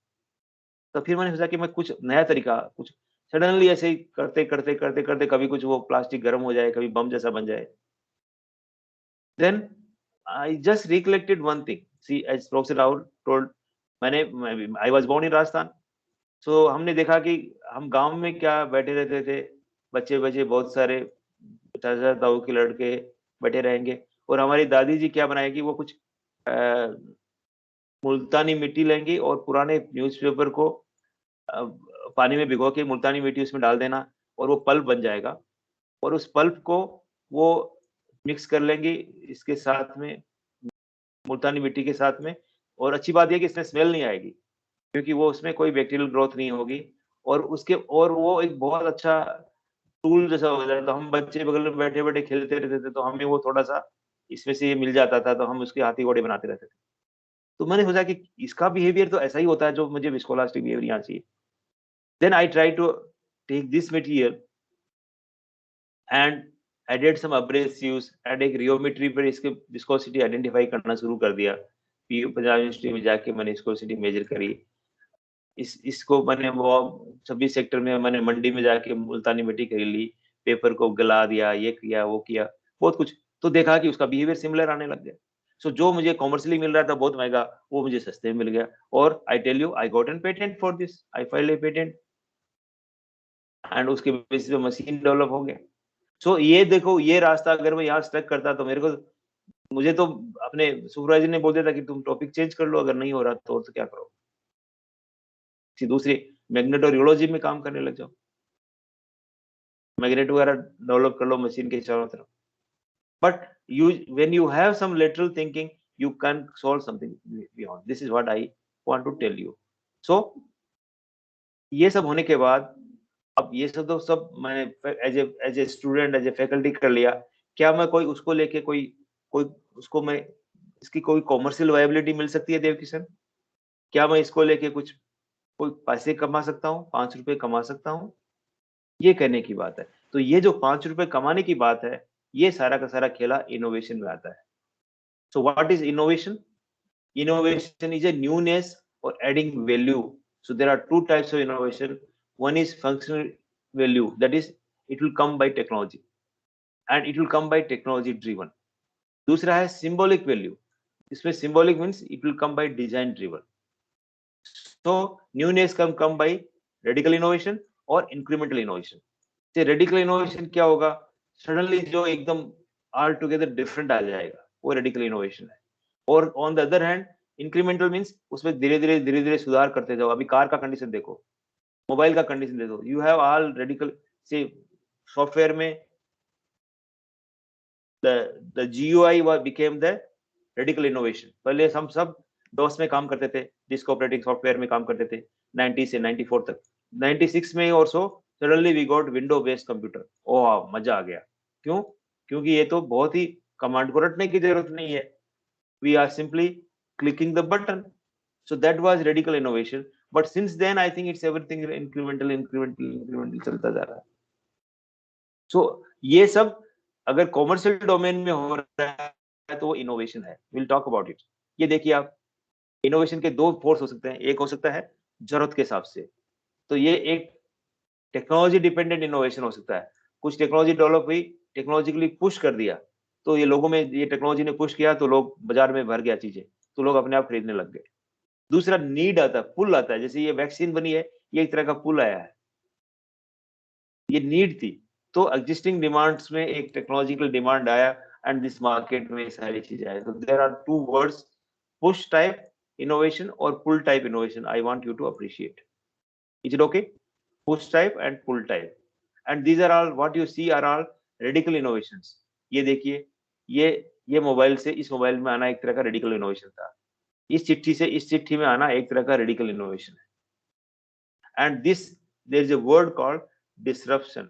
तो फिर मैंने सोचा कि मैं कुछ नया तरीका, कुछ सडनली ऐसे ही करते करते करते करते कभी कुछ वो प्लास्टिक गर्म हो जाए, कभी बम जैसा बन जाए. Then I just recollected one thing. See, as Professor Rahul told, I was born in Rajasthan. So हमने देखा कि हम गांव में क्या बैठे रहते थे, बच्चे बच्चे बहुत सारे चाचा ताऊ के लड़के बैठे रहेंगे, और हमारी दादी जी क्या बनाएगी, वो कुछ मुल्तानी मिट्टी लेंगी और पुराने न्यूज़पेपर को पानी में भिगो के मुल्तानी मिट्टी उसमें डाल देना, और वो पल्प बन जाएगा, और उस पल्प को वो मिक्स कर लेंगे इसके साथ में, मुल्तानी मिट्टी के साथ में. और अच्छी बात यह कि इसमें स्मेल नहीं आएगी, क्योंकि वो उसमें कोई बैक्टीरियल ग्रोथ नहीं होगी, और वो एक बहुत अच्छा टूल जैसा हो जाता है. तो हम बच्चे बगल में बैठे बैठे खेलते रहते थे, तो हमें वो थोड़ा सा इसमें से ये मिल जाता था, तो हम उसके हाथी घोड़े बनाते रहते थे. तो मैंने सोचा कि इसका बिहेवियर तो ऐसा ही होता है जो मुझे विस्कोलास्टिक बिहेवियर यहाँ चाहिए. Then I try to take this material and added some abrasives and एक रियोमेट्री पर इसके विस्कोसिटी आइडेंटिफाई करना शुरू कर दिया. पंजाब यूनिवर्सिटी में जाके मैंने विस्कोसिटी मेजर करी. इसको मैंने वो 26 सेक्टर में मैंने मंडी में जाके मुल्तानी मिट्टी खरीद ली, पेपर को गला दिया, ये किया वो किया, बहुत कुछ. तो देखा कि उसका बिहेवियर सिमिलर आने लग गया. सो जो मुझे कॉमर्शियली मिल रहा था बहुत महंगा, वो मुझे सस्ते में मिल गया. और I tell you, I got an patent for this, I filed a patent, and उसके बेसिस पे मशीन डेवलप हो गया. सो ये देखो, ये रास्ता अगर मैं यहाँ स्टक करता तो मुझे तो अपने सुपरवाइजर ने बोल दिया था कि तुम टॉपिक चेंज कर लो, अगर नहीं हो रहा तो क्या करो, दूसरी मैग्नेटोरियोलॉजी में काम करने लग जाओ, मैग्नेट वगैरह डेवलप कर लो मशीन के चारों तरफ. But when you have some lateral thinking, you can solve something beyond. This is what I want to tell you. So ये सब होने के बाद, अब ये सब मैंने as a student, as a faculty कर लिया. क्या मैं कोई उसको लेके कोई उसको मैं इसकी कोई कॉमर्शियल वायबिलिटी मिल सकती है देव किशन? क्या मैं इसको लेके कोई पैसे कमा सकता हूँ, 5 रुपए कमा सकता हूँ? ये कहने की बात है. तो ये जो 5 रुपए कमाने की बात है, ये सारा का सारा खेला इनोवेशन में आता है. So what is innovation? Innovation is a newness or adding value. So there are two types of innovation. One is functional value, that is it will come by technology, and it will come by technology driven. दूसरा है symbolic value. इसमें symbolic means it will come by design driven. So newness can come by radical innovation or incremental innovation. से radical innovation क्या होगा? Suddenly जो एकदम all together different आ जाएगा, वो radical innovation है. और on the other hand incremental means उसमें धीरे धीरे सुधार करते जाओ. अभी कार का कंडीशन देखो, मोबाइल का कंडीशन देखो, यू हैव ऑल रेडिकल से सॉफ्टवेयर में the GUI became the radical innovation. पहले हम सब डॉस में काम करते थे, डिस्क ऑपरेटिंग सॉफ्टवेयर में काम करते थे 90 से 94 तक. 96 में और so suddenly we got window based computer. Oh मजा आ गया. क्यों? क्योंकि ये तो बहुत ही कमांड को रटने की जरूरत नहीं है, we are simply clicking the button. So that was radical innovation. But since then I think it's everything incremental चलता जा रहा है. So ये सब अगर कॉमर्शियल डोमेन में हो रहा है तो वो इनोवेशन है. We'll talk about it. ये देखिए आप, इनोवेशन के दो फोर्स हो सकते हैं. एक हो सकता है जरूरत के हिसाब से, तो ये एक टेक्नोलॉजी डिपेंडेंट इनोवेशन हो सकता है. कुछ टेक्नोलॉजी डेवलप हुई, टेक्नोलॉजिकली पुश कर दिया, तो ये लोगों में ये टेक्नोलॉजी ने पुश किया, तो लोग बाजार में भर गया चीजें, तो लोग अपने आप खरीदने लग गए. दूसरा नीड आता है, पुल आता है. जैसे ये वैक्सीन बनी है, ये एक तरह का पुल आया है, ये नीड थी. तो एग्जिस्टिंग डिमांड्स में एक टेक्नोलॉजिकल डिमांड आया, एंड दिस मार्केट में सारी चीजें आई. तो there are two words, push type innovation और pull type innovation. I want you to appreciate. Is it okay? Push type and pull type, and these are all what you see are all radical innovations. ये देखिए, ये mobile से इस mobile में आना एक तरह का रेडिकल इनोवेशन था. इस चिट्ठी से इस चिट्ठी में आना एक तरह का रेडिकल इनोवेशन है. And this there is a word called disruption.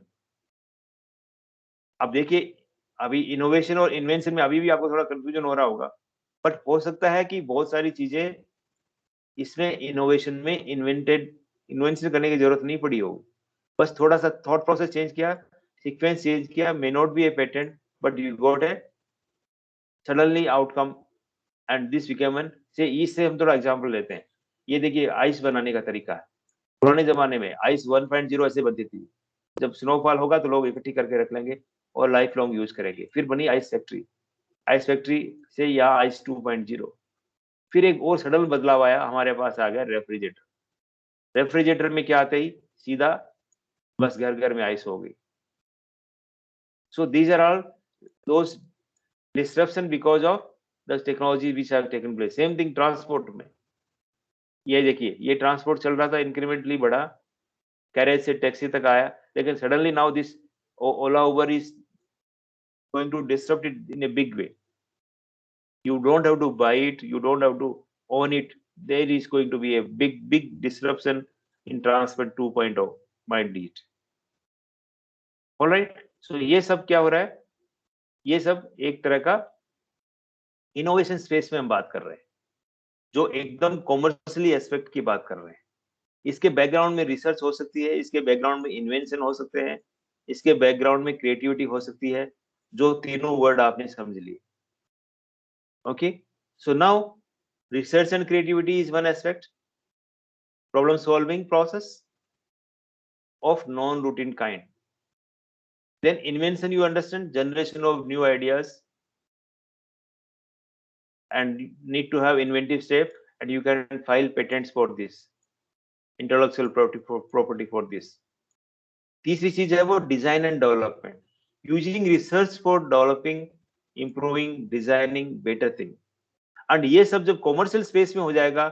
अब देखिए, अभी इनोवेशन और इन्वेंशन में अभी भी आपको थोड़ा कंफ्यूजन हो रहा होगा, बट हो सकता है कि बहुत सारी चीजें इसमें इनोवेशन में इन्वेंशन करने की जरूरत नहीं पड़ी हो. बस थोड़ा सा थॉट प्रोसेस चेंज किया, सीक्वेंस चेंज किया, मे not B A patent, but you got a suddenly outcome, and this became an से इससे हम थोड़ा एग्जांपल लेते हैं. ये देखिए आइस बनाने का तरीका है. पुराने जमाने में आइस 1.0 ऐसे बनती थी, जब स्नोफॉल होगा तो लोग इकट्ठी करके रख लेंगे और लाइफ लॉन्ग यूज करेंगे। फिर बनी आइस फैक्ट्री से यहाँ आइस 2.0। फिर एक और सडन बदलाव आया, हमारे पास आ गया रेफ्रिजरेटर में क्या आते ही सीधा बस घर घर में आइस हो गई। So these are all those disruption because of the technology which have taken place. Same thing transport में, ये देखिए ये ट्रांसपोर्ट चल रहा था, इंक्रीमेंटली बढ़ा, कैरेज से टैक्सी तक आया, लेकिन suddenly now this Ola Uber is going to disturb it in a big way. You don't have to buy it, you don't have to own it. There is going to be a big disruption in transport 2.0 might be it. All right, so ये सब क्या हो रहा है, ये सब एक तरह का इनोवेशन स्पेस में हम बात कर रहे हैं, जो एकदम कॉमर्शियली एस्पेक्ट की बात कर रहे हैं। इसके बैकग्राउंड में रिसर्च हो सकती है, इसके बैकग्राउंड में इन्वेंशन हो सकते हैं, इसके बैकग्राउंड में क्रिएटिविटी हो सकती है, जो तीनों वर्ड आपने समझ लिए। Okay, so now research and creativity is one aspect, problem solving process of non-routine kind. Then invention, you understand, generation of new ideas, and need to have inventive step, and you can file patents for this, intellectual property for this. तीसरी चीज है वो design and development, using research for developing, improving, designing better thing. And ये सब जब commercial space में हो जाएगा,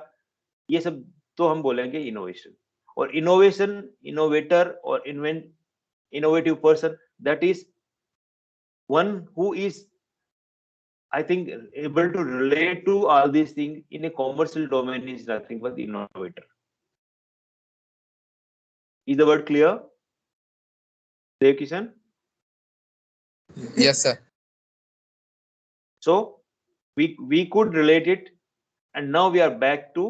ये सब तो हम बोलेंगे इनोवेशन। और इनोवेशन, इनोवेटर और innovative person, that is one who is I think able to relate to all these things in a commercial domain is nothing but innovator. Is the word clear, Dev Kishan? Yes, sir. So we could relate it, and now we are back to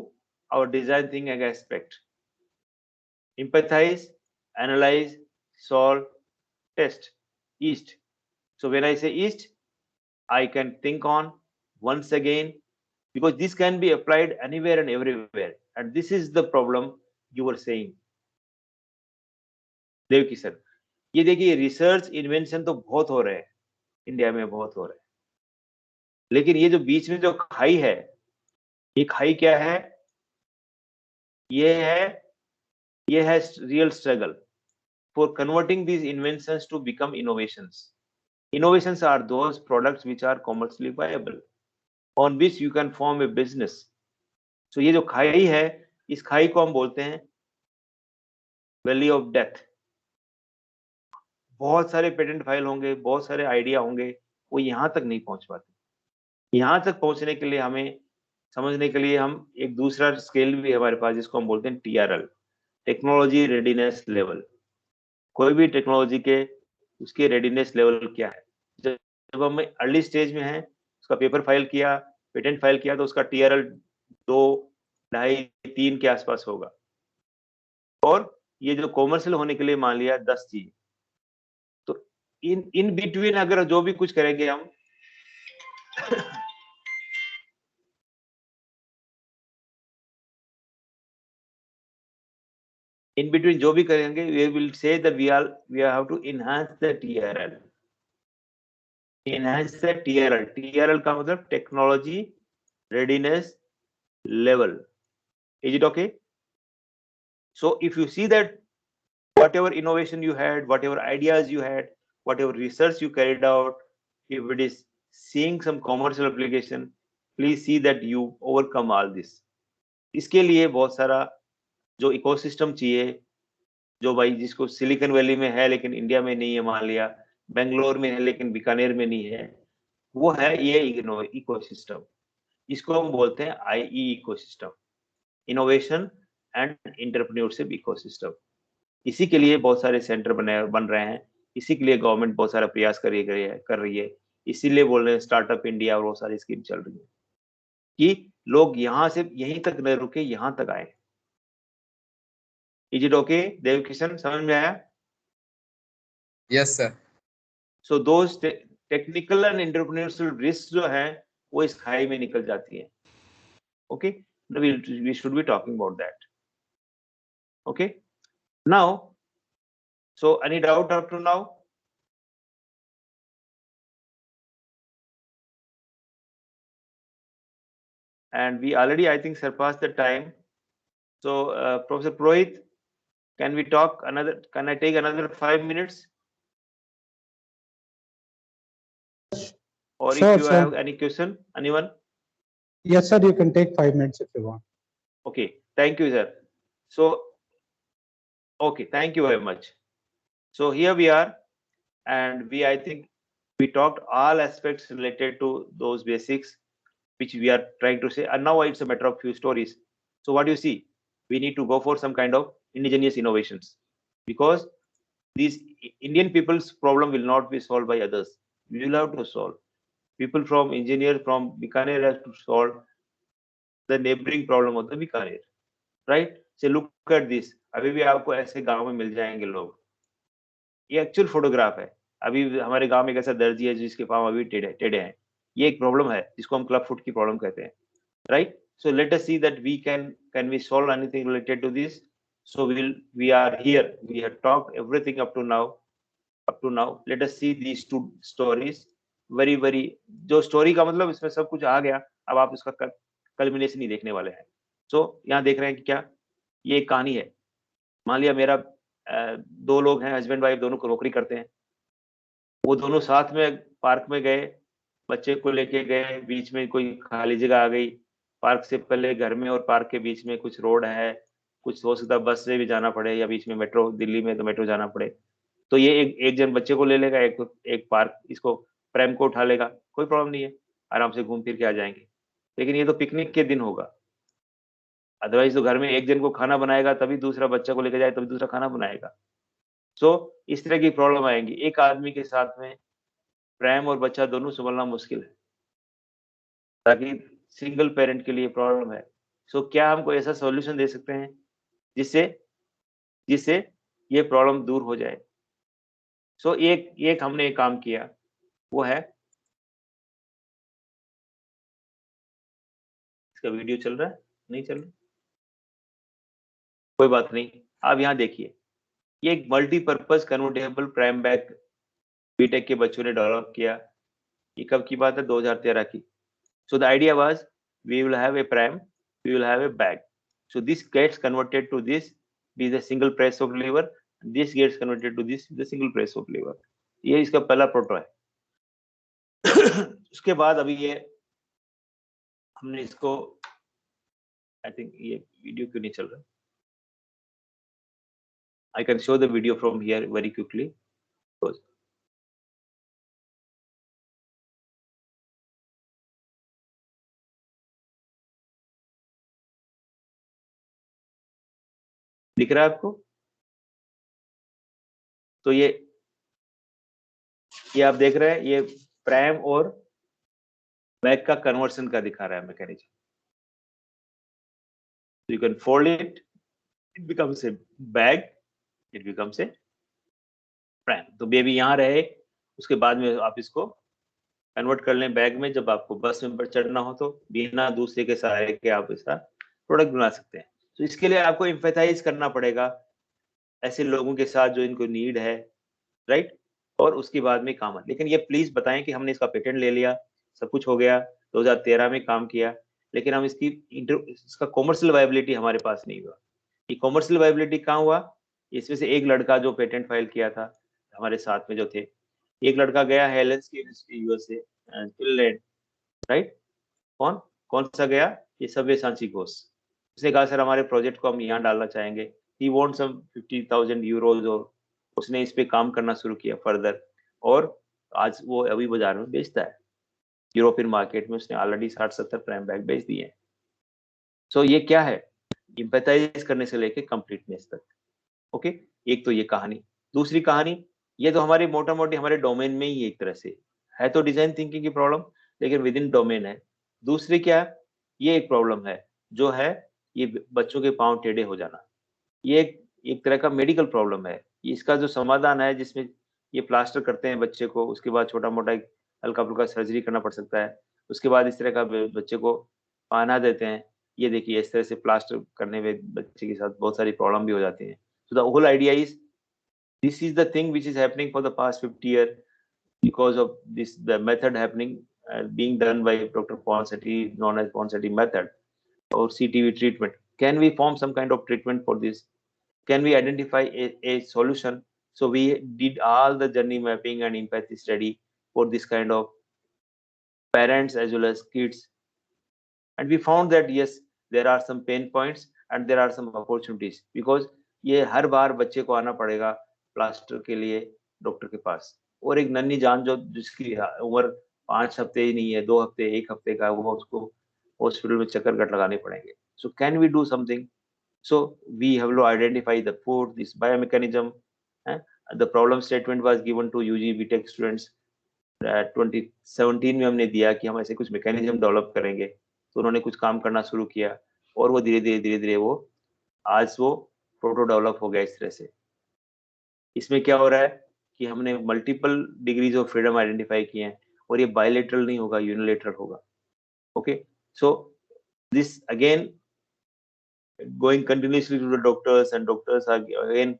our design thinking aspect. Empathize, analyze, solve, test, east. So when I say east, I can think on once again, because this can be applied anywhere and everywhere, and this is the problem you were saying, देव किशन। ये देखिए research invention तो बहुत हो रहे हैं, India में बहुत हो रहे हैं, लेकिन ये जो बीच में जो खाई है, ये खाई क्या है? ये है real struggle for converting these inventions to become innovations. Innovations are those products which are commercially viable, on which you can form a business. So ये जो खाई है, इस खाई को हम बोलते हैं वैली ऑफ डेथ। बहुत सारे पेटेंट फाइल होंगे, बहुत सारे आइडिया होंगे, वो यहाँ तक नहीं पहुंच पाते। यहाँ तक पहुंचने के लिए हमें समझने के लिए हम एक दूसरा स्केल भी हमारे पास, जिसको हम बोलते हैं TRL, टेक्नोलॉजी रेडीनेस लेवल। कोई भी टेक्नोलॉजी के उसके रेडीनेस लेवल क्या है, जब हम अर्ली स्टेज में हैं, उसका पेपर फाइल किया, पेटेंट फाइल किया, तो उसका TRL 2, 2.5, 3 के आसपास होगा। और ये जो कॉमर्शियल होने के लिए मान लिया 10 चीज, तो इन बिटवीन अगर जो भी कुछ करेंगे हम in between जो भी करेंगे, we will say that we have to enhance the TRL. Enhance the TRL. TRL का मतलब technology readiness level. Is it okay? So if you see that whatever innovation you had, whatever ideas you had, whatever research you carried out, if it is seeing some commercial application, please see that you overcome all this. इसके लिए बहुत सारा जो ecosystem चाहिए, जो भाई जिसको silicon valley में है लेकिन इंडिया में नहीं है, मान लिया बेंगलोर में है लेकिन बीकानेर में नहीं है, वो है ये इकोसिस्टम। इसको हम बोलते हैं IE ecosystem, innovation and entrepreneurship ecosystem. इसी के लिए बहुत सारे सेंटर बन रहे हैं, इसी के लिए गवर्नमेंट बहुत सारा प्रयास कर रही है, इसीलिए बोल रहे हैं स्टार्टअप इंडिया और बहुत सारी स्कीम चल रही है कि लोग यहाँ से यहीं तक न रुके, यहाँ तक आए। Is it okay, देव किशन? समझ में आया? Yes, sir. So those technical and entrepreneurial risks जो हैं, वो इस खाई में निकल जाती हैं। Okay, we should be talking about that. Okay. Now, so any doubt up to now? And we already, I think, surpassed the time. So, Professor Purohit, can we talk another? Can I take another 5 minutes? Or Sure, if you sir. have any question, anyone? Yes, sir, you can take 5 minutes if you want. Okay, thank you, sir. So, okay, thank you very much. So here we are, and I think we talked all aspects related to those basics, which we are trying to say. And now it's a matter of few stories. So what do you see? We need to go for some kind of indigenous innovations, because these Indian people's problem will not be solved by others. We will have to solve. People from engineers from Bikaner have to solve the neighboring problem of the Bikaner, right? So look at this. अभी भी आपको ऐसे गांव में मिल जाएंगे लोग. ये actual photograph है. अभी हमारे गांव में एक ऐसा दर्जी है जिसके पांव अभी टेढ़े हैं. ये एक प्रॉब्लम है जिसको हम क्लब फुट की प्रॉब्लम कहते हैं, right? So let us see that can we solve anything related to this. So we are here, we have talked everything up to now. Let us see these two stories. very जो story का मतलब इसमें सब कुछ आ गया. अब आप इसका कल्मिनेशन ही देखने वाले हैं. So यहाँ देख रहे हैं कि क्या ये एक कहानी है. मान लिया मेरा 2 लोग हैं, हस्बैंड वाइफ दोनों को नौकरी करते हैं. वो दोनों साथ में पार्क में गए, बच्चे को लेके गए, बीच में कोई खाली जगह आ गई. पार्क से पहले घर में और पार्क के बीच में कुछ रोड है, कुछ हो सकता है बस से भी जाना पड़े या बीच में मेट्रो, दिल्ली में तो मेट्रो जाना पड़े. तो ये एक जन बच्चे को ले लेगा, एक पार्क इसको प्रेम को उठा लेगा, कोई प्रॉब्लम नहीं है, आराम से घूम फिर के आ जाएंगे. लेकिन ये तो पिकनिक के दिन होगा. अदरवाइज तो घर में एक जन को खाना बनाएगा तभी दूसरा बच्चा को लेकर जाए तभी दूसरा खाना बनाएगा. सो इस तरह की प्रॉब्लम आएंगी. एक आदमी के साथ में प्रेम और बच्चा दोनों संभालना मुश्किल है, ताकि सिंगल पेरेंट के लिए प्रॉब्लम है. सो क्या हम कोई ऐसा सॉल्यूशन दे सकते हैं जिससे ये प्रॉब्लम दूर हो जाए. सो एक हमने एक काम किया, वो है, इसका वीडियो चल रहा है, नहीं चल रहा, कोई बात नहीं. आप यहाँ देखिए, ये एक multipurpose convertible prime bag BTech के बच्चों ने डेवलप किया. ये कब की बात है? 2013 की. So the idea was we will have a pram, we will have a bag. So this gets converted to this, be the single press of lever. This gets converted to this, the single press of lever. ये इसका पहला proto है. उसके बाद अभी ये हमने इसको, I think ये वीडियो क्यों नहीं चल रहा? I can show the video from here very quickly. दिख रहा है आपको? तो ये आप देख रहे हैं, ये प्रैम और बैग का कन्वर्सन का दिखा रहा है mechanism. So you can fold it, it becomes a bag, it becomes a pram. तो बेबी यहाँ रहे, उसके बाद में आप इसको कन्वर्ट कर लें बैग में. जब आपको बस में चढ़ना हो तो बिना दूसरे के सहारे के आप इसका प्रोडक्ट बना सकते हैं. तो इसके लिए आपको एम्पैथाइज करना पड़ेगा ऐसे लोगों के साथ जो इनको नीड है, राइट? और उसके बाद में काम है. लेकिन ये प्लीज बताएं कि हमने इसका पेटेंट ले लिया, सब कुछ हो गया, 2013 में काम किया, लेकिन हम इसका कॉमर्शियल वायबिलिटी हमारे पास नहीं हुआ. ये कॉमर्शियल वायबिलिटी कहाँ हुआ? इसमें से एक लड़का जो पेटेंट फाइल किया था हमारे साथ में जो थे, एक लड़का गया हेलेंस की यूनिवर्सिटी यूएसए फिनलैंड, राइट? कौन सा गया? ये सव्यसाची घोष. उसने कहा सर हमारे प्रोजेक्ट को हम यहाँ डालना चाहेंगे. ही वांट सम 50,000 यूरोज, और उसने इस पे काम करना शुरू किया फर्दर, और आज वो अभी बाजार में बेचता है. यूरोपियन मार्केट में उसने ऑलरेडी 60-70 प्राइम बैग बेच दिए हैं. सो ये क्या है? एम्पैथाइज करने से लेके कंप्लीटनेस तक. ओके, एक तो ये कहानी. दूसरी कहानी, ये तो हमारे मोटा मोटी हमारे डोमेन में ही एक तरह से है, तो डिजाइन थिंकिंग की प्रॉब्लम, लेकिन विद इन डोमेन है. दूसरी क्या है? ये एक प्रॉब्लम है जो है ये बच्चों के पांव टेढ़े हो जाना. ये एक तरह का मेडिकल प्रॉब्लम है. इसका जो समाधान है, जिसमें ये प्लास्टर करते हैं बच्चे को, उसके बाद छोटा मोटा हल्का फुल्का सर्जरी करना पड़ सकता है, उसके बाद इस तरह का बच्चे को पहना देते हैं. ये देखिए इस तरह से प्लास्टर करने में बच्चे के साथ बहुत सारी प्रॉब्लम भी हो जाती हैं. So the whole idea is this is the thing which is happening for the past 50 years because of this the method happening being done by Dr. Ponseti, known as Ponseti method or CTV treatment. Can we form some kind of treatment for this? Can we identify a solution? So we did all the journey mapping and empathy study for this kind of parents as well as kids, and we found that yes, there are some pain points and there are some opportunities because ये हर बार बच्चे को आना पड़ेगा plaster के लिए doctor के पास, और एक नन्ही जान जो जिसकी उम्र 5 हफ्ते ही नहीं है, 2 हफ्ते 1 हफ्ते का, वो उसको हॉस्पिटल में चक्कर कट लगाने पड़ेंगे. So can we do something? So we have to identify the food, this biomechanism. The problem statement was given to UG BTech students 2017 में हमने दिया कि हम ऐसे कुछ मैकेनिज्म डेवलप करेंगे, तो उन्होंने कुछ काम करना शुरू किया और वो धीरे धीरे वो आज वो प्रोटो डेवलप हो गया इस तरह से. इसमें क्या हो रहा है कि हमने multiple degrees of freedom identify किए हैं और ये बायलैटरल नहीं होगा, यूनिलैटरल होगा. Okay, so this again going continuously to the doctors, and doctors are again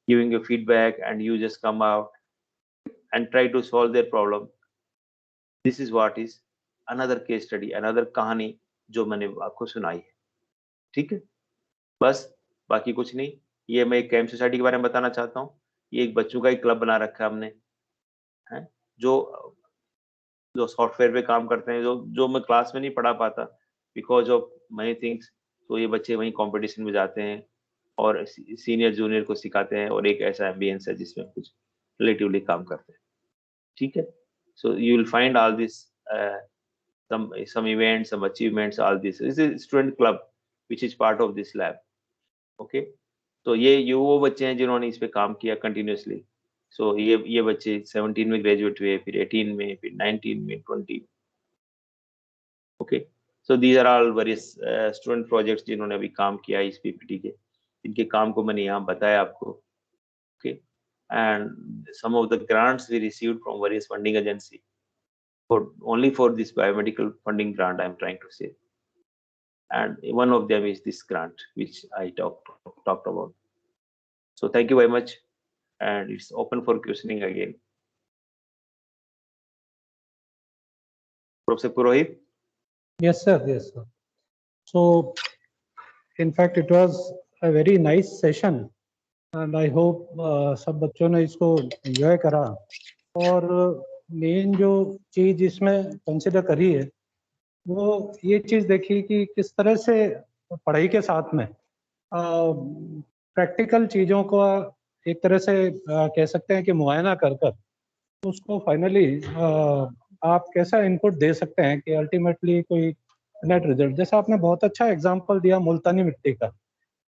giving you feedback, and you just come out and try to solve their problem. This is what is another case study, another कहानी जो मैंने आपको सुनाई है. ठीक है, बस बाकी कुछ नहीं. ये मैं एक कैंप सोसाइटी के बारे में बताना चाहता हूँ. ये एक बच्चों का एक क्लब बना रखा है हमने, है जो सॉफ्टवेयर पे काम करते हैं, जो मैं क्लास में नहीं पढ़ा पाता बिकॉज ऑफ मनी थिंग्स. तो ये बच्चे वहीं कंपटीशन में जाते हैं और सीनियर जूनियर को सिखाते हैं, और एक ऐसा एम्बियंस है जिसमें कुछ रिलेटिवली काम करते हैं. ठीक है, so you will find all this some events, some achievements, all this is a student club which is part of this lab. Okay, तो ये वो बच्चे हैं जिन्होंने इस पे काम किया कंटिन्यूसली. सो ये बच्चे 17 में ग्रेजुएट हुए, फिर 18 में, फिर 19 में, 20. Okay, so these are all various student projects जिन्होंने अभी काम किया इस पीपीटी के. इनके काम को मैंने यहाँ बताया आपको. Okay, and some of the grants we received from various funding agency only for this biomedical funding grant I'm trying to say, and one of them is this grant which I talked about. So thank you very much, and it's open for questioning again. Professor Purohit. Yes sir, yes sir. So in fact it was a very nice session and I hope सब बच्चों ने इसको enjoy करा. और main जो चीज इसमें consider करी है वो ये चीज देखी कि किस तरह से पढ़ाई के साथ में प्रैक्टिकल चीजों को एक तरह से कह सकते हैं कि मुआयना कर उसको फाइनली आप कैसा इनपुट दे सकते हैं कि अल्टीमेटली कोई नेट रिजल्ट. जैसा आपने बहुत अच्छा एग्जांपल दिया मुल्तानी मिट्टी का.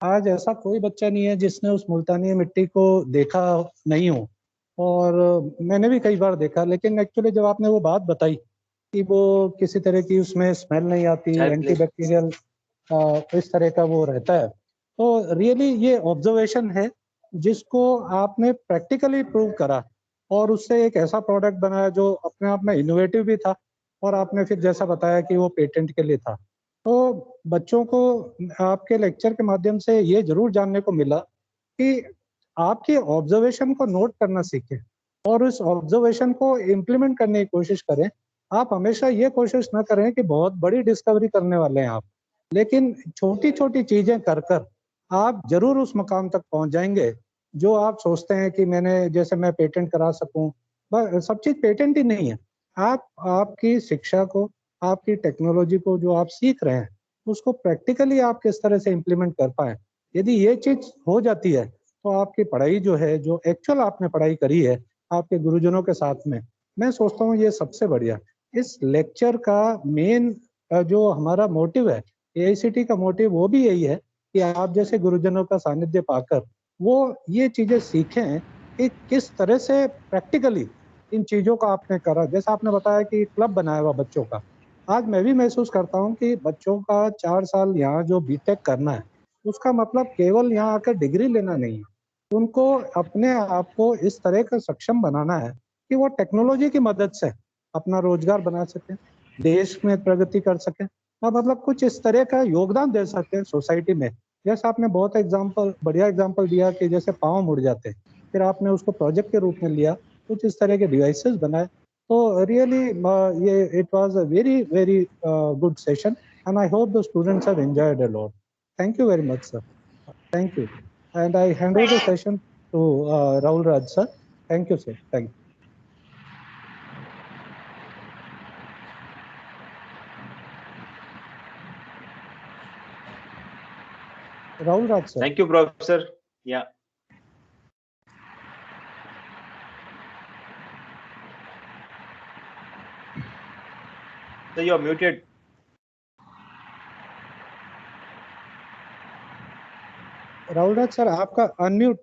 आज ऐसा कोई बच्चा नहीं है जिसने उस मुल्तानी मिट्टी को देखा नहीं हो, और मैंने भी कई बार देखा. लेकिन एक्चुअली जब आपने वो बात बताई कि वो किसी तरह की उसमें स्मेल नहीं आती, एंटीबैक्टीरियल इस तरह का वो रहता है, तो रियली ये ऑब्जर्वेशन है जिसको आपने प्रैक्टिकली प्रूव करा और उससे एक ऐसा प्रोडक्ट बनाया जो अपने आप में इनोवेटिव भी था, और आपने फिर जैसा बताया कि वो पेटेंट के लिए था. तो बच्चों को आपके लेक्चर के माध्यम से ये जरूर जानने को मिला कि आपकी ऑब्जर्वेशन को नोट करना सीखें और उस ऑब्जर्वेशन को इम्प्लीमेंट करने की कोशिश करें. आप हमेशा ये कोशिश ना करें कि बहुत बड़ी डिस्कवरी करने वाले हैं आप, लेकिन छोटी छोटी चीजें कर आप जरूर उस मकाम तक पहुंच जाएंगे जो आप सोचते हैं कि मैंने जैसे मैं पेटेंट करा सकूं. सब चीज पेटेंट ही नहीं है. आप आपकी शिक्षा को, आपकी टेक्नोलॉजी को जो आप सीख रहे हैं उसको प्रैक्टिकली आप किस तरह से इम्प्लीमेंट कर पाए. यदि ये चीज हो जाती है तो आपकी पढ़ाई जो है, जो एक्चुअल आपने पढ़ाई करी है आपके गुरुजनों के साथ में, मैं सोचता हूँ ये सबसे बढ़िया. इस लेक्चर का मेन जो हमारा मोटिव है, AICTE का मोटिव वो भी यही है कि आप जैसे गुरुजनों का सानिध्य पाकर वो ये चीजें सीखें कि किस तरह से प्रैक्टिकली इन चीजों का आपने करा. जैसा आपने बताया कि क्लब बनाया हुआ बच्चों का, आज मैं भी महसूस करता हूँ कि बच्चों का 4 साल यहाँ जो बीटेक करना है उसका मतलब केवल यहाँ आकर डिग्री लेना नहीं है. उनको अपने आप को इस तरह का सक्षम बनाना है कि वो टेक्नोलॉजी की मदद से अपना रोजगार बना सकें, देश में प्रगति कर सकें मतलब कुछ इस तरह का योगदान दे सकते हैं सोसाइटी में। जैसे आपने बहुत बढ़िया एग्जाम्पल दिया कि जैसे पाँव मुड़ जाते हैं, फिर आपने उसको प्रोजेक्ट के रूप में लिया, कुछ इस तरह के डिवाइसेस बनाए। तो रियली ये it was a very very good session and I hope the students have enjoyed a lot. Thank you very much, sir. Thank you. And I hand over the session to Rahul Raj, sir. Thank you, sir. Thank you. Rahul Raj, sir. Thank you, Professor. Yeah. So you are muted. Rahul Raj, sir, आपका unmute.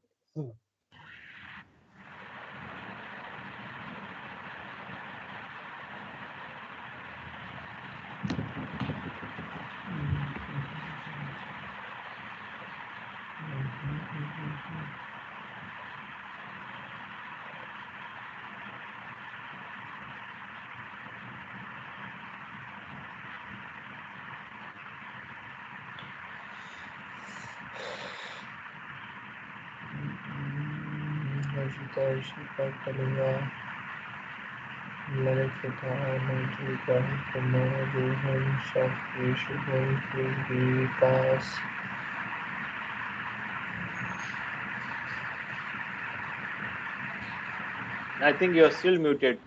I think you are still muted,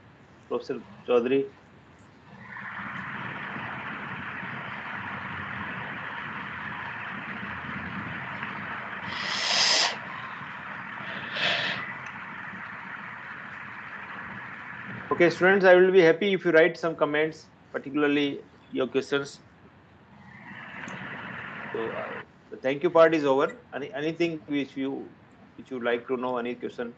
Professor Chaudhary. Okay, students, I will be happy if you write some comments, particularly your questions. So the thank you part is over. Anything which you like to know, any question?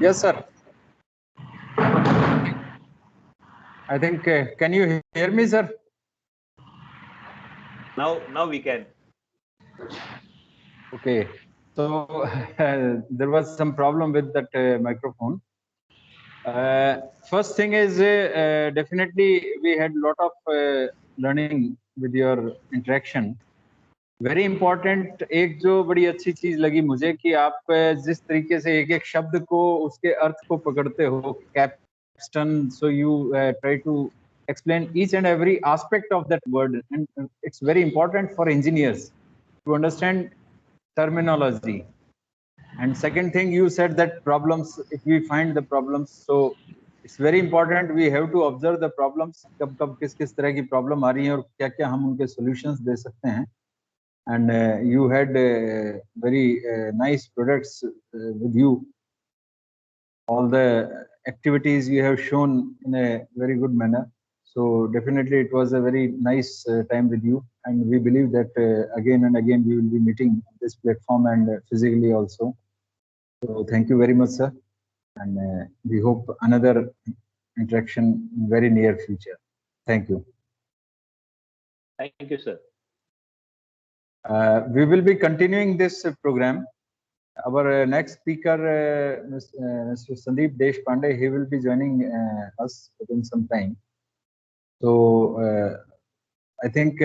Yes, sir. I think, can you hear me, sir? Now we can. Okay. So there was some problem with that microphone. First thing is, definitely we had a lot of learning with your interaction. Very important एक जो बड़ी अच्छी चीज लगी मुझे कि आप जिस तरीके से एक एक शब्द को उसके अर्थ को पकड़ते हो, capstone, so you try to explain each and every aspect of that word, and it's very important for engineers to understand terminology. And second thing, you said that problems, if we find the problems, so it's very important we have to observe the problems, कब कब किस किस तरह की problem आ रही है और क्या क्या हम उनके सॉल्यूशंस दे सकते हैं. And you had very nice products with you. All the activities you have shown in a very good manner. So definitely it was a very nice time with you, and we believe that again and again we will be meeting on this platform and physically also. So thank you very much, sir, and we hope another interaction in very near future. Thank you. Thank you, sir. We will be continuing this program. Our next speaker, Mr. Sandeep Deshpande, he will be joining us within some time. So I think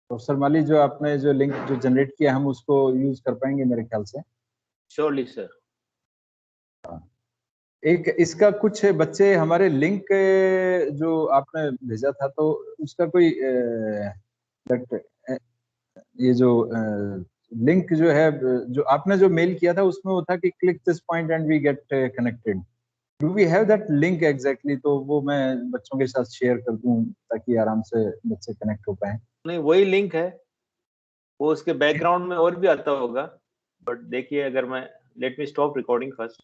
Professor Mali, जो आपने जो link जो generate किया हम उसको use कर पाएंगे मेरे ख्याल से. Surely, sir. एक इसका कुछ बच्चे हमारे लिंक जो आपने भेजा था तो उसका कोई ये जो लिंक जो है जो आपने जो मेल किया था उसमें वो था कि click this point and we get connected. Do we have that link exactly? तो वो मैं बच्चों के साथ शेयर कर दूं ताकि आराम से बच्चे कनेक्ट हो पाए। नहीं, वही लिंक है, वो उसके बैकग्राउंड में और भी आता होगा, बट देखिए अगर मैं let me stop recording first.